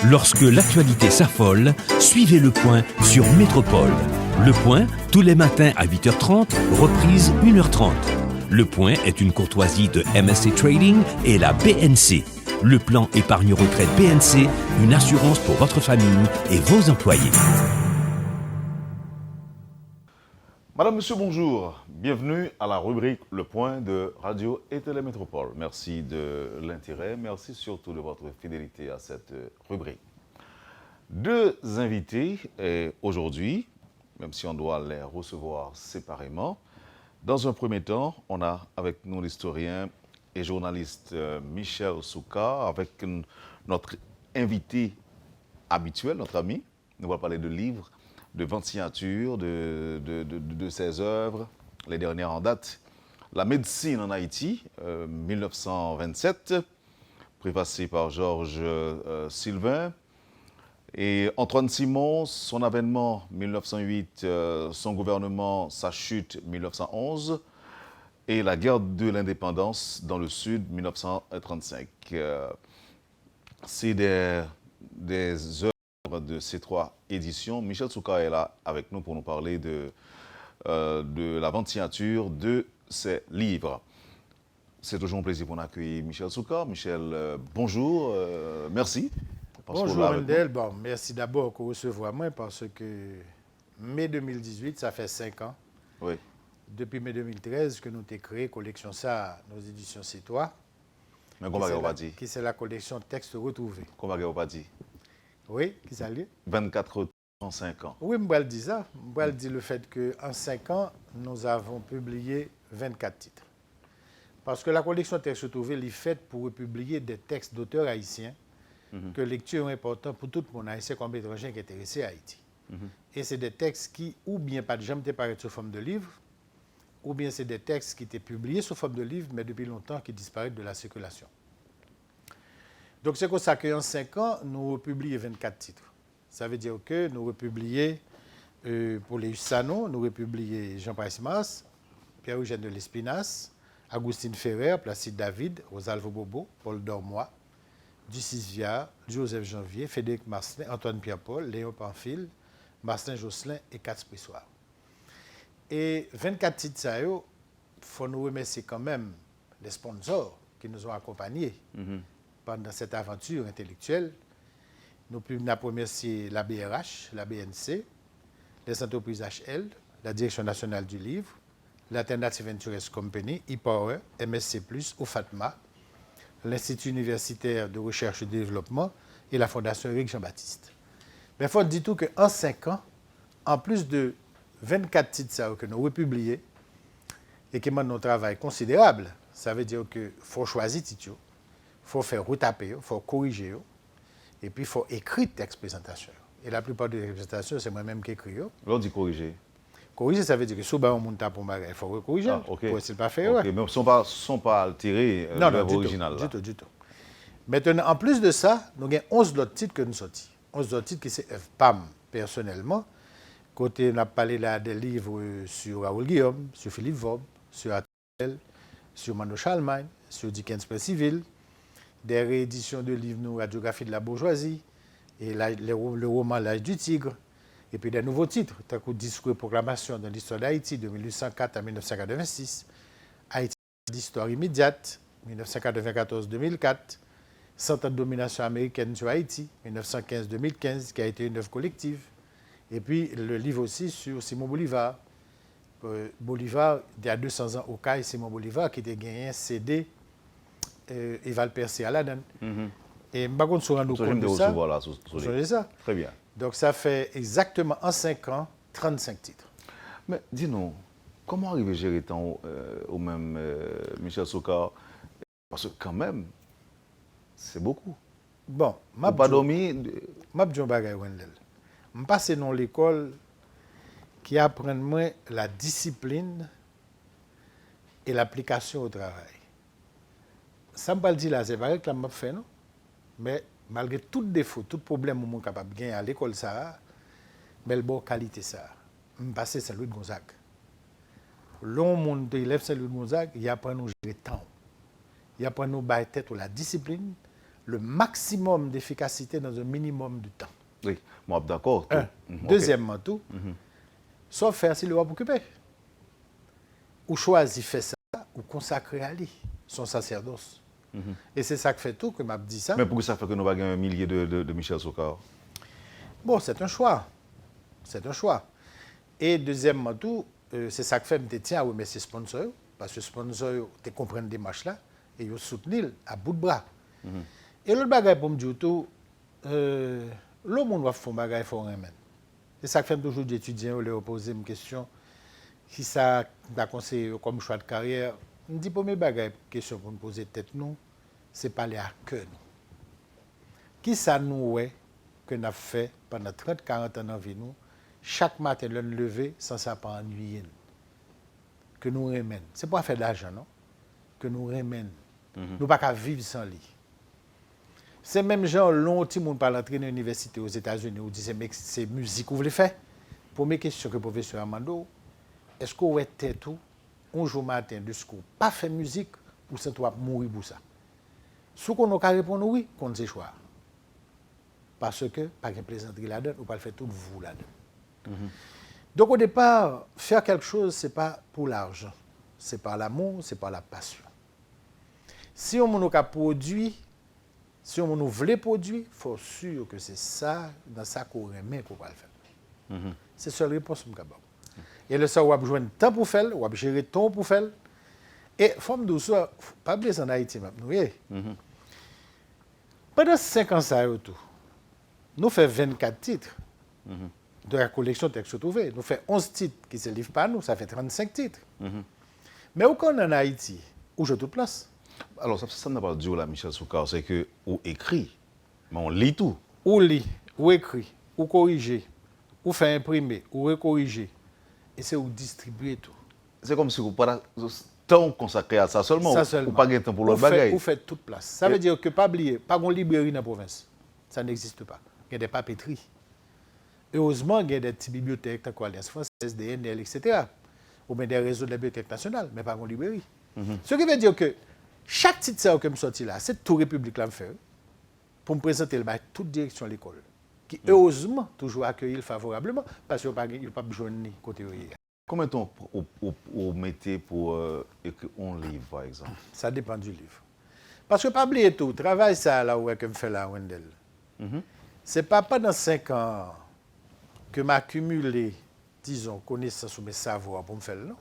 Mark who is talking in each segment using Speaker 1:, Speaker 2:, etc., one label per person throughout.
Speaker 1: Lorsque l'actualité s'affole, suivez Le Point sur Métropole. Le Point, tous les matins à 8h30, reprise 1h30. Le Point est une courtoisie de MSC Trading et la BNC. Le plan épargne retraite BNC, une assurance pour votre famille et vos employés.
Speaker 2: Madame, Monsieur, bonjour. Bienvenue à la rubrique Le Point de Radio et Télémétropole. Merci de l'intérêt, merci surtout de votre fidélité à cette rubrique. Deux invités aujourd'hui, même si on doit les recevoir séparément. Dans un premier temps, on a avec nous l'historien et journaliste Michel Souka, avec notre invité habituel, notre ami. Nous allons parler de livres, de ventes signatures, de ses œuvres, les dernières en date. La médecine en Haïti, 1927, préfacé par Georges Sylvain. Et Antoine Simon, son avènement 1908, son gouvernement, sa chute 1911, et la guerre de l'indépendance dans le Sud 1935. C'est des œuvres de ces trois éditions. Michel Souka est là avec nous pour nous parler de la vente signature de ces livres. C'est toujours un plaisir pour nous accueillir Michel Souka. Michel, bonjour, merci.
Speaker 3: Bonjour Mendel, bon, merci d'abord pour recevoir moi parce que mai 2018, ça fait 5 ans.
Speaker 2: Oui.
Speaker 3: Depuis mai 2013 que nous avons créé collection ça, nos éditions C'est Toi.
Speaker 2: Mais comment on va dire?
Speaker 3: Qui c'est la collection Textes Retrouvés.
Speaker 2: Comment on va dire?
Speaker 3: Oui, qui ça lié?
Speaker 2: 24 en 5 ans.
Speaker 3: Oui, je vais dire ça. Je vais dire le fait qu'en 5 ans, nous avons publié 24 titres. Parce que la collection Textes Retrouvés est faite pour publier des textes d'auteurs haïtiens que lecture est importante pour tout le monde haïtien comme étranger qui est intéressé à Haïti. Et c'est des textes qui, ou bien pas de jamais paraître sous forme de livre, ou bien c'est des textes qui étaient publiés sous forme de livre, mais depuis longtemps qui disparaissent de la circulation. Donc c'est comme ça qu'en 5 ans, nous republions 24 titres. Ça veut dire que nous republions pour les Hussano, nous republions Jean-Paul Mas, Pierre-Eugène de Lespinasse, Agustine Ferrer, Placide David, Rosalvo Bobo, Paul Dormois, Ducis Viard, Joseph Janvier, Frédéric Marcelin, Antoine Pierre-Paul, Léon Pamphile, Marcelin Josselin et Katz Prissoir. Et 24 titres, il faut nous remercier quand même les sponsors qui nous ont accompagnés pendant cette aventure intellectuelle. Nous pouvons remercier la BRH, la BNC, les entreprises HL, la Direction nationale du livre, l'Alternative Ventures Company, ePower, MSC+, OFATMA, l'Institut universitaire de recherche et de développement et la Fondation Éric Jean-Baptiste. Mais il faut dire tout qu'en 5 ans, en plus de 24 titres que nous republiés et qui demandent un travail considérable, ça veut dire qu'il faut choisir titres, il faut faire retaper, il faut corriger, et puis il faut écrire texte présentation. Et la plupart des présentations, c'est moi-même qui écris.
Speaker 2: On dit corriger.
Speaker 3: Corriger, ça veut dire que si on monte pour ma il faut corriger.
Speaker 2: Okay.
Speaker 3: Pour essayer de pas faire.
Speaker 2: Okay. Mais ils ne sont pas altérés l'œuvre originale.
Speaker 3: Du tout. Maintenant, en plus de ça, nous avons 11 autres titres que nous sortis. 11 autres titres qui sont PAM, personnellement. Côté, on a parlé là des livres sur Raoul Guillaume, sur Philippe Vaub, sur Atel, sur Mano Charlemagne, sur Dickens Presse Civile, des rééditions de livres, nous, Radiographie de la bourgeoisie, et le roman L'âge du tigre. Et puis des nouveaux titres, tels que Discours et proclamation de l'histoire d'Haïti de 1804 à 1986, Haïti d'histoire immédiate, 1994-2004, 100 ans de domination américaine sur Haïti, 1915-2015, qui a été une œuvre collective. Et puis le livre aussi sur Simon Bolivar. Bolivar, il y a 200 ans au CAI, Simon Bolivar, qui a gagné un CD et va le percer à la donne. Et par contre, sur un compte de ça.
Speaker 2: Très bien.
Speaker 3: Donc, ça fait exactement en 5 ans, 35 titres.
Speaker 2: Mais dis-nous, comment arriver à gérer tant au même Michel Souka? Parce que quand même, c'est beaucoup.
Speaker 3: Bon,
Speaker 2: je ne pas dormir.
Speaker 3: Je suis passé dans l'école qui apprend moi la discipline et l'application au travail. Ça ne me dit là, c'est vrai que je fait, non? Mais malgré tout défaut, tout problème que je suis capable de gagner à l'école, mais le bon qualité, je suis passé Saint-Louis de Gonzague. L'on monde élève Saint-Louis de Gonzague, il apprend à nous gérer le temps. Il apprend à nous battre tête la discipline, le maximum d'efficacité dans un minimum de temps.
Speaker 2: Oui, moi, d'accord.
Speaker 3: Un. Deuxièmement, tout, sauf faire si le roi occupé. Ou choisir faire ça, ou consacrer à lui, son sacerdoce. Et c'est ça qui fait tout que m'a dit ça.
Speaker 2: Mais pourquoi ça fait que nous avons un millier de Michel Sokar?
Speaker 3: Bon, c'est un choix. C'est un choix. Et deuxièmement, tout, c'est ça qui fait que je tiens à remercier sponsors, parce que sponsors, tu comprends des démarches là, et ils soutiennent à bout de bras. Et l'autre bagage pour me dire tout, le monde va faire un bagage pour un même. C'est ça que fait toujours des étudiants leur poser une question qui ça m'a conseillé comme choix de carrière. Je dis premier bagage question pour me poser tête nous, c'est parler à cœur nous. Qui ça nous est que nous avons fait pendant 30-40 ans dans vie nous, chaque matin le lever sans ça pas ennuyer que nous remène. C'est pas faire d'argent non, que nous remène. Nous pas qu'à vivre sans lui. C'est même gens long petit monde par l'entrée dans l'université aux États-Unis où dit c'est musique que vous voulez faire. Première question que le professeur Amando, est-ce que vous êtes tout un jour matin de ce qu'on pas fait musique ou c'est toi mourir pour ça? Si on a répondre oui, qu'on sait choix. Parce que pas de plaisanterie là-dedans, ou pas le faire tout vous là-dedans. Donc au départ, faire quelque chose c'est pas pour l'argent, c'est par l'amour, c'est par la passion. Si on a produit, si on veut produire, il faut sûr que c'est ça, dans ça qu'on aime pour le faire. C'est la seule réponse que je donne. Et le ça, on va besoin de temps pour faire, on va gérer temps pour faire. Et il faut me dire, pas oublier en Haïti, pendant 5 ans, ça tout. Nous faisons 24 titres de la collection Texte Trouvé. Nous faisons 11 titres qui ne se livrent pas à nous, ça fait 35 titres. Mais où qu'on est en Haïti, où je toute place.
Speaker 2: Alors, ça n'a pas dit là, Michel Sokar, c'est que on écrit, mais on lit tout.
Speaker 3: Ou lit, ou écrit, ou corriger, ou faire imprimer, ou recorriger. Et c'est où distribuer tout.
Speaker 2: C'est comme si vous n'avez pas temps consacré à ça seulement. Ou pas de temps pour l'autre bagaille.
Speaker 3: Vous faites toute place. Ça veut dire que pas oublier, pas de librairie dans la province. Ça n'existe pas. Il y a des papeteries. Heureusement, il y a des petites bibliothèques, comme l'Alliance française, DNL, etc. Ou bien des réseaux de la bibliothèque nationale, mais pas de librairie. Ce qui veut dire que chaque titre que je sorti là, c'est tout République là me fait pour me présenter le bail toute direction de l'école. Qui heureusement toujours accueilli favorablement parce qu'il n'y a pas besoin de côté.
Speaker 2: Combien de temps vous mettez pour écrire un livre, par exemple?
Speaker 3: Ça dépend du livre. Parce que pas oublier tout, travail ça là où que je fais là, Wendell. C'est pas pendant 5 ans que m'a accumulé, disons, connaissance ou mes savoirs pour me faire non.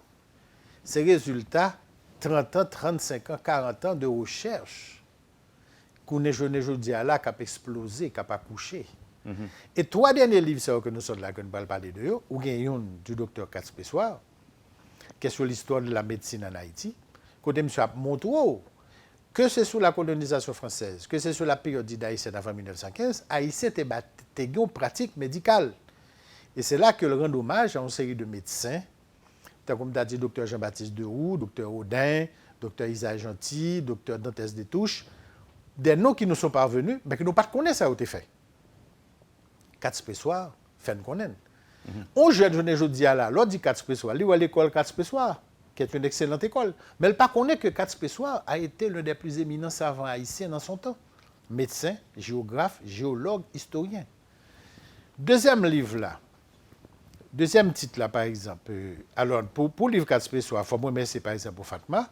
Speaker 3: C'est résultat 30 ans, 35 ans, 40 ans de recherche qu'on est jeune aujourd'hui à là, qui a explosé, qui a accouché. Et 3 derniers livres que nous sommes là, que nous allons parler de eux, ou gagnons du docteur Katz Pessoir, qui est sur l'histoire de la médecine en Haïti, côté monsieur a montré que c'est sous la colonisation française, que c'est sur la période d'Haïtien avant 1915, Haïtien était une pratique médicale. Et c'est là que le rend hommage à une série de médecins, comme tu as dit, docteur Jean-Baptiste Deroux, docteur Audin, docteur Isaïe Gentil, docteur Dantes Détouche, des noms qui nous sont parvenus, mais qui nous pas connaissent ça a été fait. Katz Pessoir, fait nous connaître. On jeune aujourd'hui là, l'on dit Katz Pessoir, lui à l'école Katz Pessoir, qui est une excellente école, mais elle ne connaît pas que Katz Pessoir a été l'un des plus éminents savants haïtiens dans son temps. Médecin, géographe, géologue, historien. Deuxième livre là, deuxième titre là par exemple, alors pour le livre Katz Pessoir, il faut me remercier par exemple pour Fatma,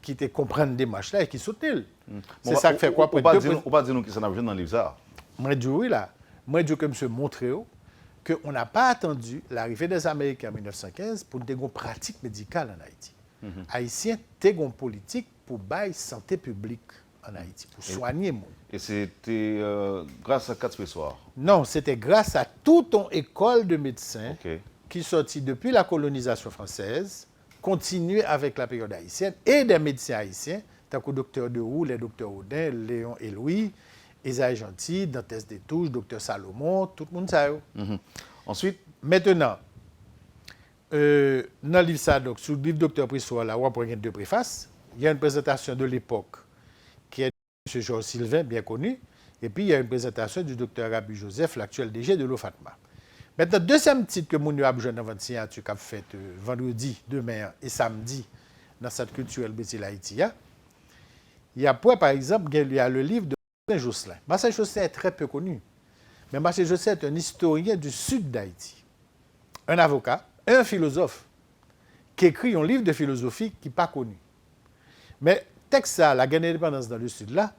Speaker 3: qui te comprend des démarches là et qui soutient. C'est ça qui fait quoi pour
Speaker 2: on pas dire nous qui s'en a besoin dans le livre ça.
Speaker 3: Moi je oui là. Moi, je dis que M. Montréal, qu'on n'a pas attendu l'arrivée des Américains en 1915 pour une pratique médicale en Haïti. Haïtiens ont une politique pour bailler santé publique en Haïti, pour soigner les gens.
Speaker 2: Et c'était grâce à Katz Pessoir?
Speaker 3: Non, c'était grâce à toute une école de médecins qui sortit depuis la colonisation française, continuait avec la période haïtienne, et des médecins haïtiens, tant que le docteur Deroux, les docteurs Audin, Léon et Louis, Isaïe Gentil, Dantes Détouche, docteur Salomon, tout le monde sait.
Speaker 2: Ensuite,
Speaker 3: maintenant, dans le livre ça, donc, sur le livre docteur Pessoir, là, on va prendre 2 préfaces. Il y a une présentation de l'époque qui est de M. Georges Sylvain, bien connu, et puis il y a une présentation du docteur Rabbi Joseph, l'actuel DG de l'OFATMA. Maintenant, deuxième titre que mon a besoin dans votre signature qu'a fait vendredi, demain et samedi dans cette culturelle Bétil Haïti, il y a par exemple, il y a le livre de Josselin. Marcel Josselin est très peu connu. Mais Marcel Josselin est un historien du sud d'Haïti. Un avocat et un philosophe qui écrit un livre de philosophie qui n'est pas connu. Mais texte ça, la guerre d'indépendance dans le sud là,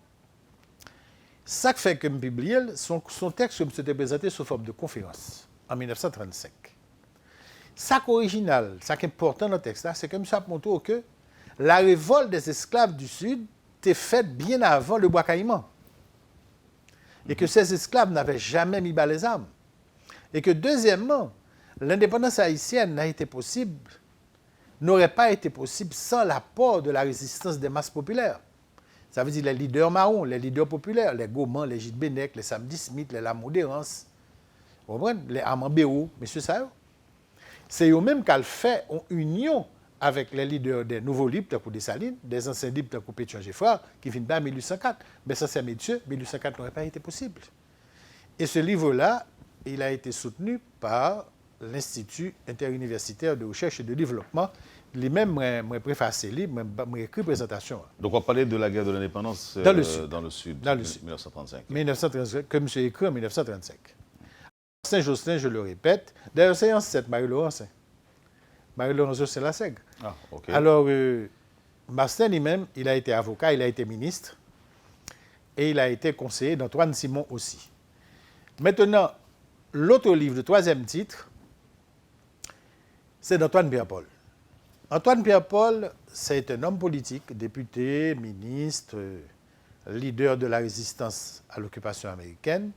Speaker 3: ça fait que je publie son texte que je me présenté sous forme de conférence en 1935. Ça qui est original, ça qui est important dans le texte là, c'est que je montré que la révolte des esclaves du sud était faite bien avant le bois caïman. Et que ces esclaves n'avaient jamais mis bas les armes. Et que deuxièmement, l'indépendance haïtienne n'aurait pas été possible sans l'apport de la résistance des masses populaires. Ça veut dire les leaders marrons, les leaders populaires, les Gaumans, les Gilles Bénec, les Samedi Smith, les Lamodérance, les Armand Béraud, M. Sao. C'est eux-mêmes qui ont fait une union avec les leaders des nouveaux libres, comme Dessalines, des anciens libres, comme Pétion Geffroy, qui viennent pas en 1804. Mais ça, c'est messieurs, 1804 n'aurait pas été possible. Et ce livre-là, il a été soutenu par l'Institut interuniversitaire de recherche et de développement. Lui-même, moi préfacé, moi écrit présentation.
Speaker 2: Donc on parlait de la guerre de l'indépendance
Speaker 3: dans le sud.
Speaker 2: Dans le sud,
Speaker 3: dans le sud.
Speaker 2: 1935.
Speaker 3: 1935, comme j'ai écrit en 1935. Saint-Jocelyn, je le répète. D'ailleurs, c'est ancêtre Marie-Laurence. Marie-Laurence, c'est la Sègue.
Speaker 2: Ah, ok.
Speaker 3: Alors, Marcel lui-même, il a été avocat, il a été ministre et il a été conseiller d'Antoine Simon aussi. Maintenant, l'autre livre, le troisième titre, c'est d'Antoine Pierre-Paul. Antoine Pierre-Paul, c'est un homme politique, député, ministre, leader de la résistance à l'occupation américaine,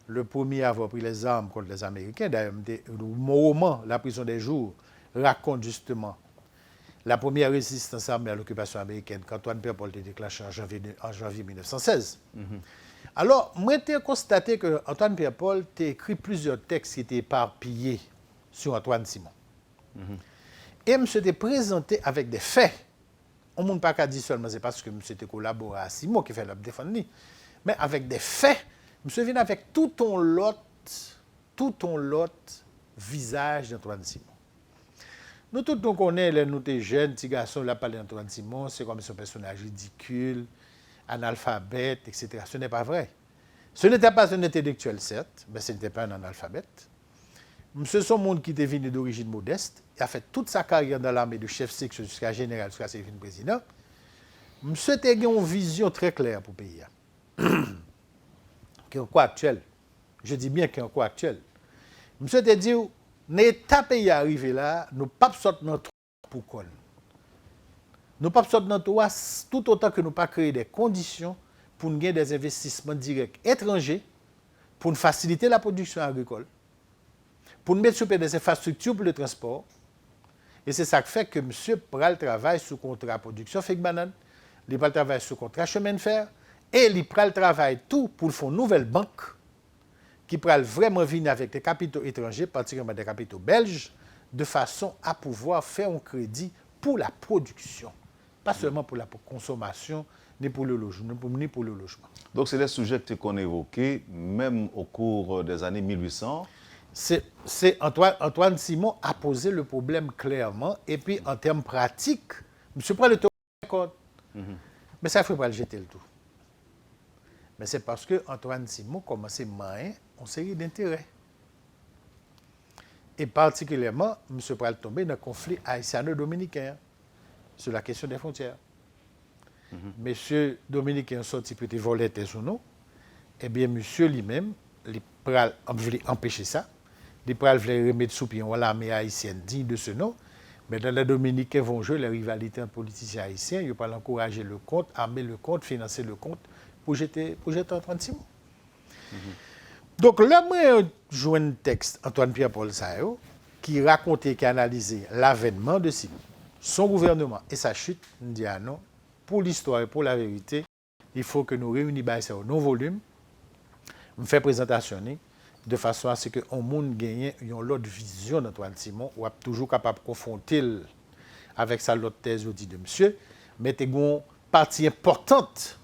Speaker 3: le premier à avoir pris les armes contre les Américains. D'ailleurs, mon roman, La prison des jours, raconte justement la première résistance armée à l'occupation américaine qu'Antoine Pierre-Paul a déclenchée en janvier 1916. Alors, moi, j'ai constaté que Antoine Pierre-Paul a écrit plusieurs textes qui étaient éparpillés sur Antoine Simon. Et je me suis présenté avec des faits. On ne peut pas dire seulement c'est parce que je suis collaboré à Simon qui fait la défense, mais avec des faits. Je me suis venu avec tout ton lot visage d'Antoine Simon. Nous tous nous connaissons, nous sommes jeunes, petits garçons, là parlé d'Antoine Simon, c'est comme son personnage ridicule, analphabète, etc. Ce n'est pas vrai. Ce n'était pas un intellectuel, certes, mais ce n'était pas un analphabète. Monsieur son monde qui était venu d'origine modeste, il a fait toute sa carrière dans l'armée de chef section jusqu'à général, jusqu'à ce qu'il devienne président. Monsieur a une vision très claire pour le pays. Qui est un quoi actuel. Je dis bien qu'il y a un quoi actuel. Monsieur a dit, l'État pays arrivé là, nous ne pouvons pas sortir notre pour quoi. Nous ne pouvons pas sortir notre tout autant que nous ne pas créer des conditions pour nous gagner des investissements directs étrangers, pour nous faciliter la production agricole, pour nous mettre sur pied des infrastructures pour le transport. Et c'est ça qui fait que monsieur Pral travaille sous contrat production fig banane, il Pral travaille sous contrat chemin de fer, et il Pral travaille tout pour faire une nouvelle banque qui Pral vraiment venir avec des capitaux étrangers, particulièrement des capitaux belges, de façon à pouvoir faire un crédit pour la production, pas seulement pour la consommation, ni pour le logement.
Speaker 2: Donc c'est des sujets qu'on a évoqués, même au cours des années 1800.
Speaker 3: C'est Antoine Simon a posé le problème clairement, et puis en termes pratiques, M. Pral est au d'accord. Mais ça, il ne faut pas le jeter le tout. Mais c'est parce que Antoine Simon commençait à mener une série d'intérêts. Et particulièrement, M. Pral tombé dans le conflit haïtiano-dominicain sur la question des frontières. M. Dominicain sorti pour voler sous nous. Eh bien, monsieur lui-même, il voulait empêcher ça. Il voulait remettre sous pied l'armée haïtienne digne de ce nom. Mais dans les Dominicains vont jouer les rivalités entre politiciens haïtiens. Ils vont encourager le compte, armer le compte, financer le compte pour jeter Antoine Simon. Donc là, moi, je joue un texte, Antoine Pierre-Paul Sao, qui racontait, qui analysait l'avènement de Simon, son gouvernement et sa chute. On dit ah non, pour l'histoire et pour la vérité, il faut que nous réunissions ça au non volume. On fait présentation de façon à ce que on monde gagne une autre vision d'Antoine Simon ou toujours capable de confronter avec sa l'autre thèse dit de monsieur, mais c'est une partie importante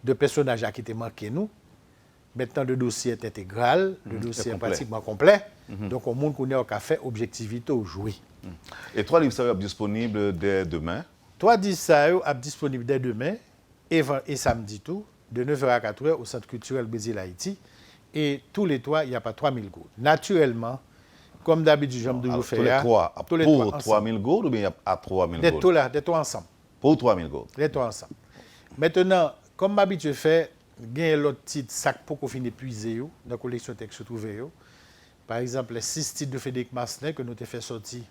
Speaker 3: de personnages qui étaient manqués nous. Maintenant, le dossier est intégral, le dossier est pratiquement complet. Donc, on monde connaît au café objectivité au jouer.
Speaker 2: Et 3 livres sont disponibles dès demain.
Speaker 3: 3 livres sont disponibles dès demain et samedi tout. de 9h à 4h au Centre culturel Brésil-Haïti. Et tous les trois, il n'y a pas 3 000 gourdes. Naturellement, comme d'habitude, j'aime toujours faire.
Speaker 2: Tous les trois, pour 3 000 gourdes ou bien à 3 000 gourdes?
Speaker 3: Des trois ensemble.
Speaker 2: Pour 3 000 gourdes.
Speaker 3: Les trois ensemble. Maintenant, comme d'habitude, fait, il y a l'autre titre sac pour qu'on finisse épuisé dans la collection texte se trouve. Par exemple, les 6 titres de Frédéric Massenet que nous avons fait sortir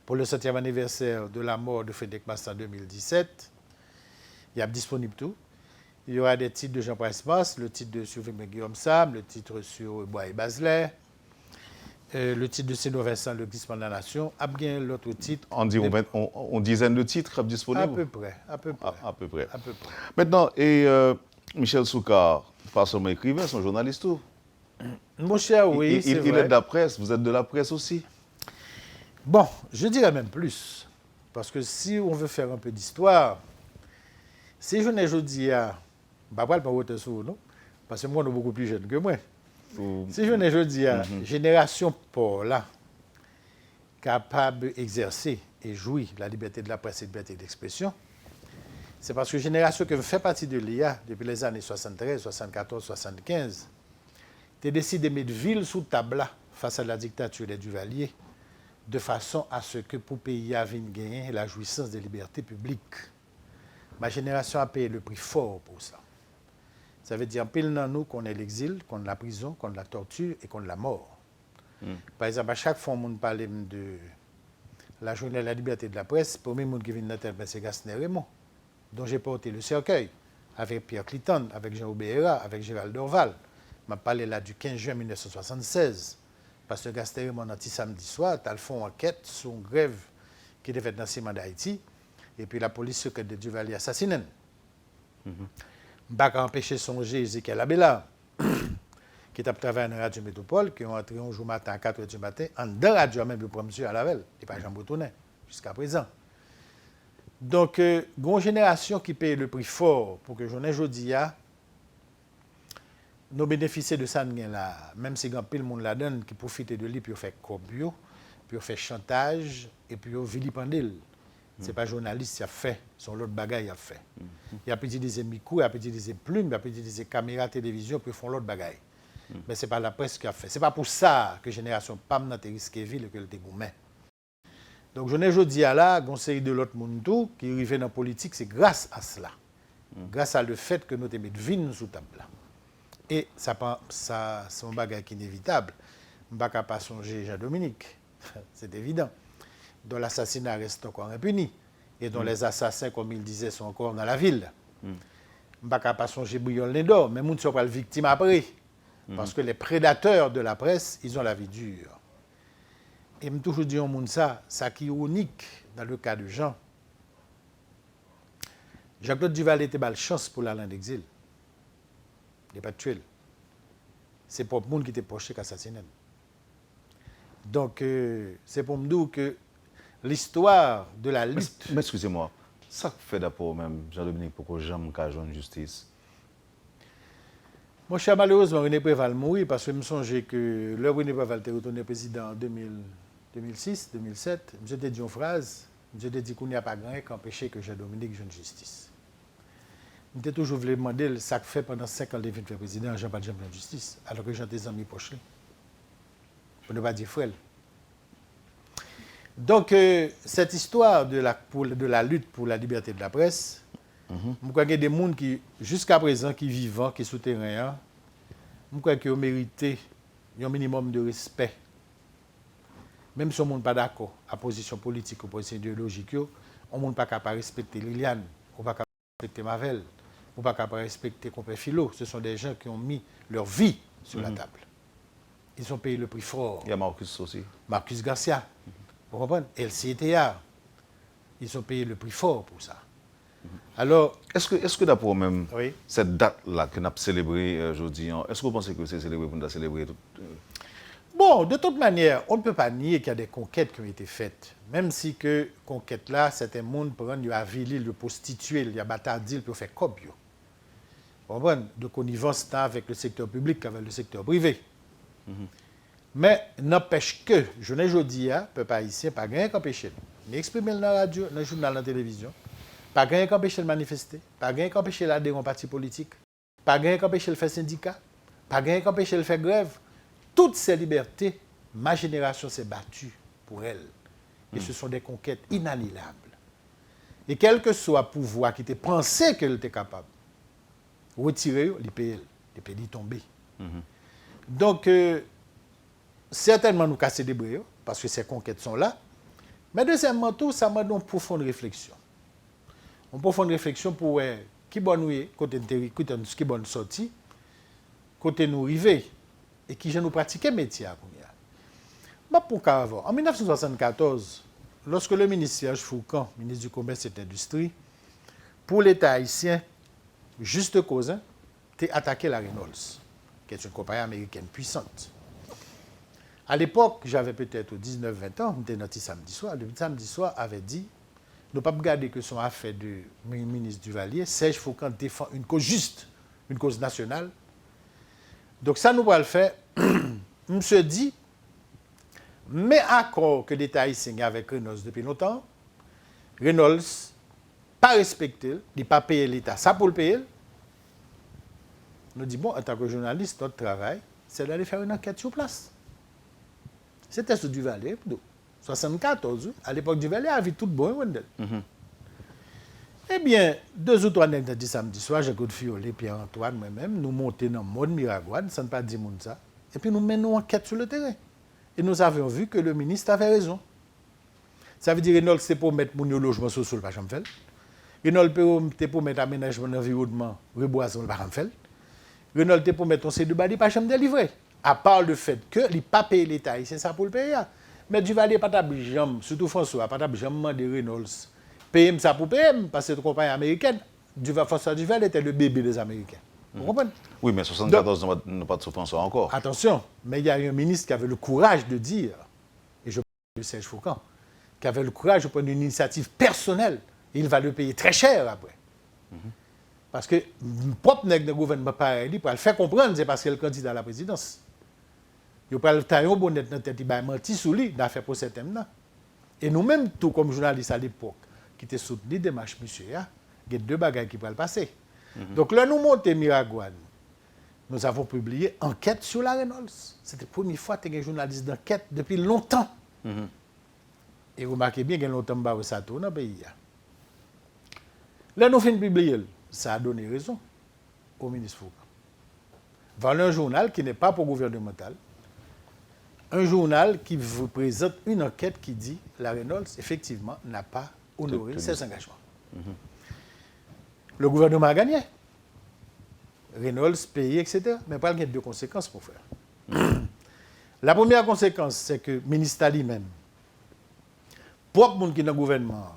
Speaker 3: pour le 7e anniversaire de la mort de Frédéric Massenet en 2017. Il y a disponible tout. Il y aura des titres de Jean-Paul Esmas, le titre de Sylvain Guillaume Sam, le titre sur Bois et Baselet, le titre de Sénor Vincent, Le glissement de la nation. Il y a bien l'autre titre.
Speaker 2: On dit une dizaine de titres disponibles?
Speaker 3: À peu près.
Speaker 2: Maintenant, Michel Soukar, pas seulement écrivain, c'est un journaliste tout.
Speaker 3: Mon cher, oui, c'est vrai.
Speaker 2: Il est de la presse, vous êtes de la presse aussi?
Speaker 3: Bon, je dirais même plus. Parce que si on veut faire un peu d'histoire, si je n'ai dit à... Je ne vais pas voter sur nous, parce que moi, on est beaucoup plus jeune que moi. Si je n'ai dit à génération pour là, capable d'exercer et jouir la liberté de la presse et la liberté d'expression, c'est parce que génération qui fait partie de l'IA depuis les années 73, 74, 75, tu as décidé de mettre ville sous table face à la dictature des Duvalier, de façon à ce que pour pays à gagner la jouissance des libertés publiques. Ma génération a payé le prix fort pour ça. Ça veut dire pile dans nous qu'on ait l'exil, qu'on ait la prison, qu'on ait la torture et qu'on ait la mort. Par exemple, à chaque fois on parle de la journée de la liberté de la presse, pour le monde qui vient de la tête, c'est Gastner Raymond, dont j'ai porté le cercueil, avec Pierre Cliton, avec Jean Obéra, avec Gérald Dorval. Je parlé là du 15 juin 1976. Parce que Gastner Raymond, samedi soir, tu as fait une enquête sur une grève qui était faite dans le ciment d'Haïti, et puis la police secrète de Duvalier assassinée. Je ne peux pas empêcher de songer Ezekiel Abela, qui a travaillé dans la radio Métropole, qui est entré un jour matin à 4h du matin, en dans la radio même, pour monsieur à la veille, et pas Jean Bretonnet, jusqu'à présent. Donc, il y a une génération qui paye le prix fort pour que je n'ai dit, nous bénéficier de ça, là, même si grand pile monde la donne, qui profite de lui pour faire copio, pour faire chantage, et puis vilipender. Ce n'est pas journaliste qui a fait, c'est l'autre bagaille qui a fait. Il a pu utiliser micro, il a pu utiliser plume, il a pu utiliser caméra, télévision, puis faire l'autre bagaille. Mais ce n'est pas la presse qui a fait. Ce n'est pas pour ça que Génération PAM n'a pas risqué ville et que le dégoût. Donc, je ne dis à là, une série de l'autre monde tout, qui arrive dans la politique, c'est grâce à cela. Grâce à le fait que nous avons mis vin sous table. Et ça, c'est un bagaille qui est inévitable. Je ne peux pas songer Jean-Dominique. C'est évident. Dont l'assassinat reste encore impuni et dont les assassins, comme il disait, sont encore dans la ville. Je ne peux pas songer Brion Lindor, mais nous ne sommes pas les victimes après. Parce que les prédateurs de la presse, ils ont la vie dure. Et je toujours dis au monde ça qui est unique dans le cas de Jean. Jean-Claude Duvalier était mal chance pour l'aller en exil. Il n'est pas tué. C'est pour le monde qui était proche qui assassiné. Donc, c'est pour me dire que l'histoire de la lutte...
Speaker 2: Mais excusez-moi, ça fait d'abord même, Jean-Dominique, pourquoi jamais qu'à joindre justice?
Speaker 3: Mon cher, malheureusement, René Préval mourit parce que je me songeais que le René Préval était retourné président en 2006, 2007. Je t'ai dit une phrase, je t'ai dit qu'il n'y a pas grand qui empêchait que Jean-Dominique joigne justice. Je t'ai toujours voulu demander ça fait pendant 5 ans qu'il est président, Jean-Paul Jean de justice, alors que j'ai des amis proches. Pour ne pas dire frère. Donc, cette histoire de la lutte pour la liberté de la presse, je crois qu'il y a des gens qui, jusqu'à présent, qui vivent, qui sont souterrains, je crois qu'ils ont mérité un minimum de respect. Même si on n'est pas d'accord à la position politique ou à la position idéologique, on n'est pas capable de respecter Liliane, on n'est pas capable de respecter Mavel, on n'est pas capable de respecter Compé Philo. Ce sont des gens qui ont mis leur vie sur la table. Ils ont payé le prix fort.
Speaker 2: Il y a Marcus aussi.
Speaker 3: Marcus Garcia. Vous comprenez? LCTA. Ils ont payé le prix fort pour ça. Alors,
Speaker 2: est-ce que d'après même,
Speaker 3: oui,
Speaker 2: cette date-là que nous avons célébrée aujourd'hui, est-ce que vous pensez que c'est célébré pour nous célébrer tout?
Speaker 3: Bon, de toute manière, on ne peut pas nier qu'il y a des conquêtes qui ont été faites. Même si que conquête-là, certains mondes prennent, il y a Avili, le prostitué, il y a Batardil pour faire copio. Vous comprenez? De connivence avec le secteur public, avec le secteur privé. Mais n'empêche que, je ne dis pas, peuple haïtien, pas rien qu'empêcher. Ni exprimer dans la radio, dans le journal, dans la télévision, Pas rien qui empêche de manifester, pas rien qui empêche d'adhérer à un parti politique, pas rien qui empêche de faire syndicat, pas rien qui empêche de faire grève. Toutes ces libertés, ma génération s'est battue pour elles. Et ce sont des conquêtes inannihilables. Et quel que soit le pouvoir qui était pensé qu'elle était capable, retirer, les pays tomber. Donc, certainement nous casser des bris, parce que ces conquêtes sont là. Mais deuxièmement, tout ça m'a donné une profonde réflexion. Une profonde réflexion pour qui bon nous est, côté de ce qui bon sorti, côté nous arriver, et qui je nous pratiquer métier à Kounia. Mais pour qu'avant, en 1974, lorsque le ministre Serge Foucan, ministre du Commerce et de l'Industrie, pour l'État haïtien, juste cause, a attaqué la Reynolds, qui est une compagnie américaine puissante. À l'époque, j'avais peut-être 19-20 ans, j'étais notre samedi soir. Le samedi soir avait dit, ne pas regarder que son affaire de ministre Duvalier, Serge Foucan défend une cause juste, une cause nationale. Donc ça, nous va le faire. On se dit, mais accord que l'État haïtien avec Reynolds depuis longtemps, Reynolds pas respecté, il n'a pas payé l'État. Ça pour le payer. Nous dit bon, en tant que journaliste, notre travail, c'est d'aller faire une enquête sur place. C'était sur Duvalier, 74. À l'époque, Duvalier avait tout bon. Eh bien, 2 ou 3 nègres dit samedi soir, j'ai de Fiolet, Pierre-Antoine, moi-même, nous montons dans le monde Miragouane, ça ne pas dire ça. Et puis nous menons enquête sur le terrain. Et nous avions vu que le ministre avait raison. Ça veut dire que Reynolds, c'est pour mettre mon logement social, pas jamais fait. Reynolds, c'est pour mettre aménagement d'environnement, reboisement, pas jamais fait. Reynolds, c'est pour mettre un C2 pas jamais délivré. À part le fait que il n'a pas payé l'État, c'est ça pour le payer. Mais Duvalier, pas de jambe, surtout François, pas de jambe de Reynolds. Payer ça pour payer, parce que c'est une compagnie américaine. François Duvalier était le bébé des Américains. Vous comprenez?
Speaker 2: Oui, mais 74 n'a pas de François encore.
Speaker 3: Attention, mais il y a eu un ministre qui avait le courage de dire, et je parle de Serge Foucan, qui avait le courage de prendre une initiative personnelle, et il va le payer très cher après. Parce que le propre nègre de gouvernement pareil, pour le faire comprendre, c'est parce qu'il est le candidat à la présidence. Il va le tailler au bonnet dans la tête, il va mentir sur lui, d'affaire pour ce thème-là. Et nous-mêmes, tout comme journalistes à l'époque, qui étaient soutenus des démarches, monsieur, il y a 2 bagages qui peuvent le passer. Donc là, nous montons Miragouane. Nous avons publié Enquête sur la Reynolds. C'était la première fois que tu es un journaliste d'enquête depuis longtemps. Et remarquez bien qu'il y a longtemps que ça tourne dans le pays. Là, nous finissons de publier. Ça a donné raison au ministre Foucan. Voilà un journal qui n'est pas pour gouvernemental. Un journal qui vous présente une enquête qui dit que la Reynolds, effectivement, n'a pas honoré ses engagements. Le gouvernement a gagné. Reynolds payé, etc. Mais pas il y a 2 conséquences pour faire. La première conséquence, c'est que le ministère lui-même, propre monde qui est dans le gouvernement,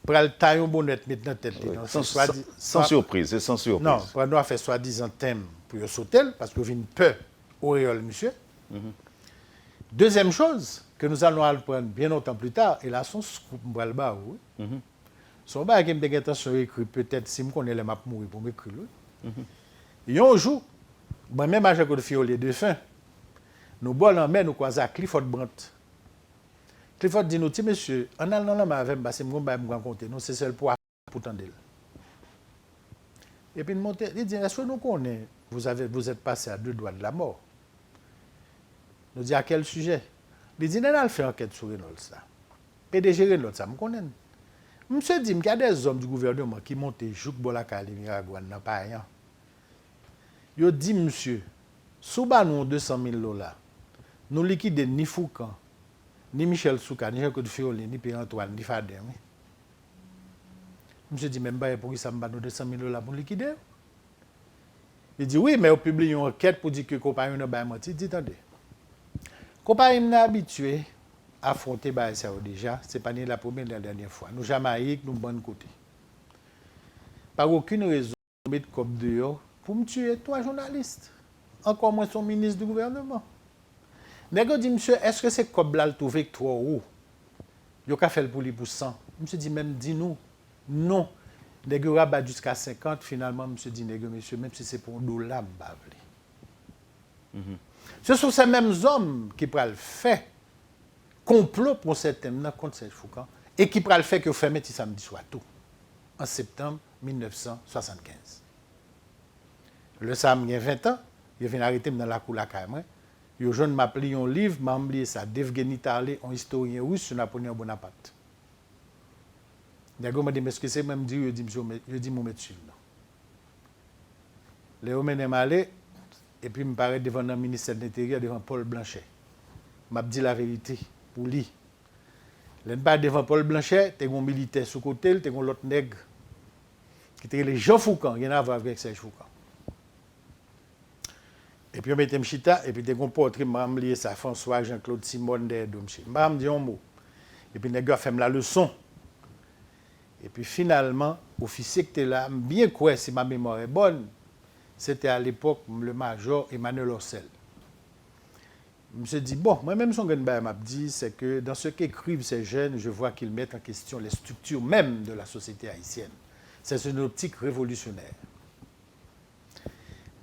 Speaker 3: pour le tailler un bonnet, mettre dans la tête.
Speaker 2: Sans surprise, c'est sans surprise.
Speaker 3: Non, pour nous faire soi-disant thème pour sauter, parce que vous avez une peur auréole, monsieur. Deuxième chose, que nous allons apprendre bien longtemps plus tard, et là, son scoop, le bas, son bas, qui me intention d'écrire, peut-être, si je connais les maps mourir pour m'écrire. Et un jour, moi-même, à Jacques de Fiolet de fin, nous bois en mer, nous croisons à Clifford Brandt. Clifford dit nous, monsieur, en allant là, avec moi, c'est mon bail, me raconter, nous, c'est seul pour tendre. Et puis, il dit, est-ce que nous connaissons, vous êtes passé à 2 doigts de la mort? Nous dit, à quel sujet? Il dit, nous allons faire enquête sur Reynolds. PDG Reynolds, ça me connaît. Monsieur dit, il y a des hommes du gouvernement qui montent Jouk Bolakali, Miragouane, n'a pas rien. Ils dit, monsieur, sous nous 200 000 $, nous liquidons ni Foucan, ni Michel Souka, ni Jacques de Fiolet, ni Pierre-Antoine, ni Fadem. Monsieur dit, même pas pour qui ça me bat nous 200 000 $ pour liquider? Il dit, oui, mais on publie une enquête pour dire que le compagnon n'a pas menti. Il dit, attendez. Le compagnon n'a habitué à affronter ça déjà. Ce n'est pas ni la première ni la dernière fois. Nous, Jamaïque, nous, bon côté. Par aucune raison, nous mettons comme dehors pour me tuer 3 journalistes. Encore moins son ministre du gouvernement. Nego dit, monsieur, est-ce que c'est comme là le trouvé que 3 euros? Il a fait le pour lui pour 100. Monsieur dit, même, dis-nous. Non. Nego rabat jusqu'à 50. Finalement, monsieur dit, nego, monsieur, même si c'est pour $1, ce sont ces mêmes hommes qui prennent le fait complot pour cette thème contre Serge Foucan et qui prennent le fait que vous fermez samedi soir tout. en septembre 1975. Le Sam, il y a 20 ans, il vient arrêter dans la cour de la caméra. Il m'a pris un livre, m'a oublié ça, d'Evgeny Tarlé, un historien russe sur Napoléon Bonaparte. Il m'a dit, mais ce que c'est, même dit, je dis, mon médecin. Léo Menem allé, et puis, je me paraît devant le ministère de l'Intérieur, devant Paul Blanchet. Je dit la vérité pour lui. Je ne pas devant Paul Blanchet, tu as un militaire sous côté, tu as l'autre nègre, qui était les Jean Foucan, il y en a à voir avec Serge Foucan. Et puis, on mettait Mchita, et puis, tu as un portrait, je me lié ça, François, Jean-Claude Simone, je me dit un mot. Et puis, les fait la leçon. Et puis, finalement, l'officier qui était là, bien quoi, si ma mémoire est bonne, c'était à l'époque le major Emmanuel Orcel. Je me suis dit, bon, moi-même, son gars m'a dit, c'est que dans ce qu'écrivent ces jeunes, je vois qu'ils mettent en question les structures même de la société haïtienne. C'est une optique révolutionnaire.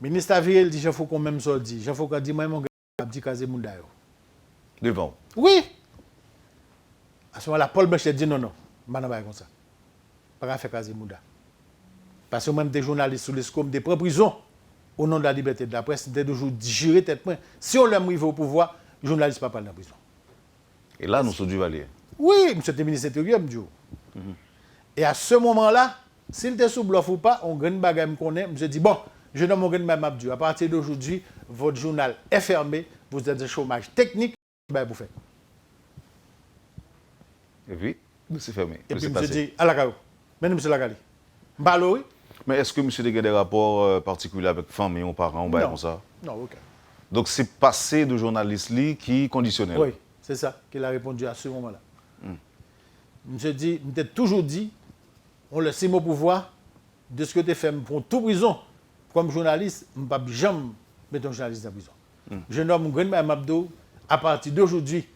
Speaker 3: Le ministre Avirel dit, Jean Foucault même ça dit. Jean Foucault dit, moi, mon gars m'a dit Kazemunda.
Speaker 2: Devant.
Speaker 3: Oui. À ce moment-là, Paul Blanchet dit, non, je ne vais pas comme ça. Je ne vais pas faire Kazemunda. Parce que même des journalistes sous les scopes des prison au nom de la liberté de la presse, c'était toujours digérer tête point. Si on l'aime au pouvoir, les journalistes ne peuvent pas aller en prison.
Speaker 2: Et là, nous sommes du Valier.
Speaker 3: Oui, monsieur le ministre de l'Intérieur, me dit. Et à ce moment-là, s'il était sous bluff ou pas, on gagne bagage me connaît, je dis bon, je nomme mon gagne ma map. À partir d'aujourd'hui, votre journal est fermé, vous êtes un chômage technique, ben vous faites.
Speaker 2: Et puis, c'est fermé.
Speaker 3: Et puis, je dis à la carreau, maintenant, monsieur Lagali, oui.
Speaker 2: Mais est-ce que monsieur a des rapports particuliers avec famille ou parents ou comme ça?
Speaker 3: Non, aucun.
Speaker 2: Donc c'est passé de journaliste qui conditionnel.
Speaker 3: Oui, c'est ça qu'il a répondu à ce moment-là. Monsieur dit, je t'ai toujours dit, on le sait au pouvoir, de ce que tu fais pour tout prison, comme journaliste, je ne peux jamais mettre un journaliste en prison. Je nomme Grenma Mabdo, à partir d'aujourd'hui,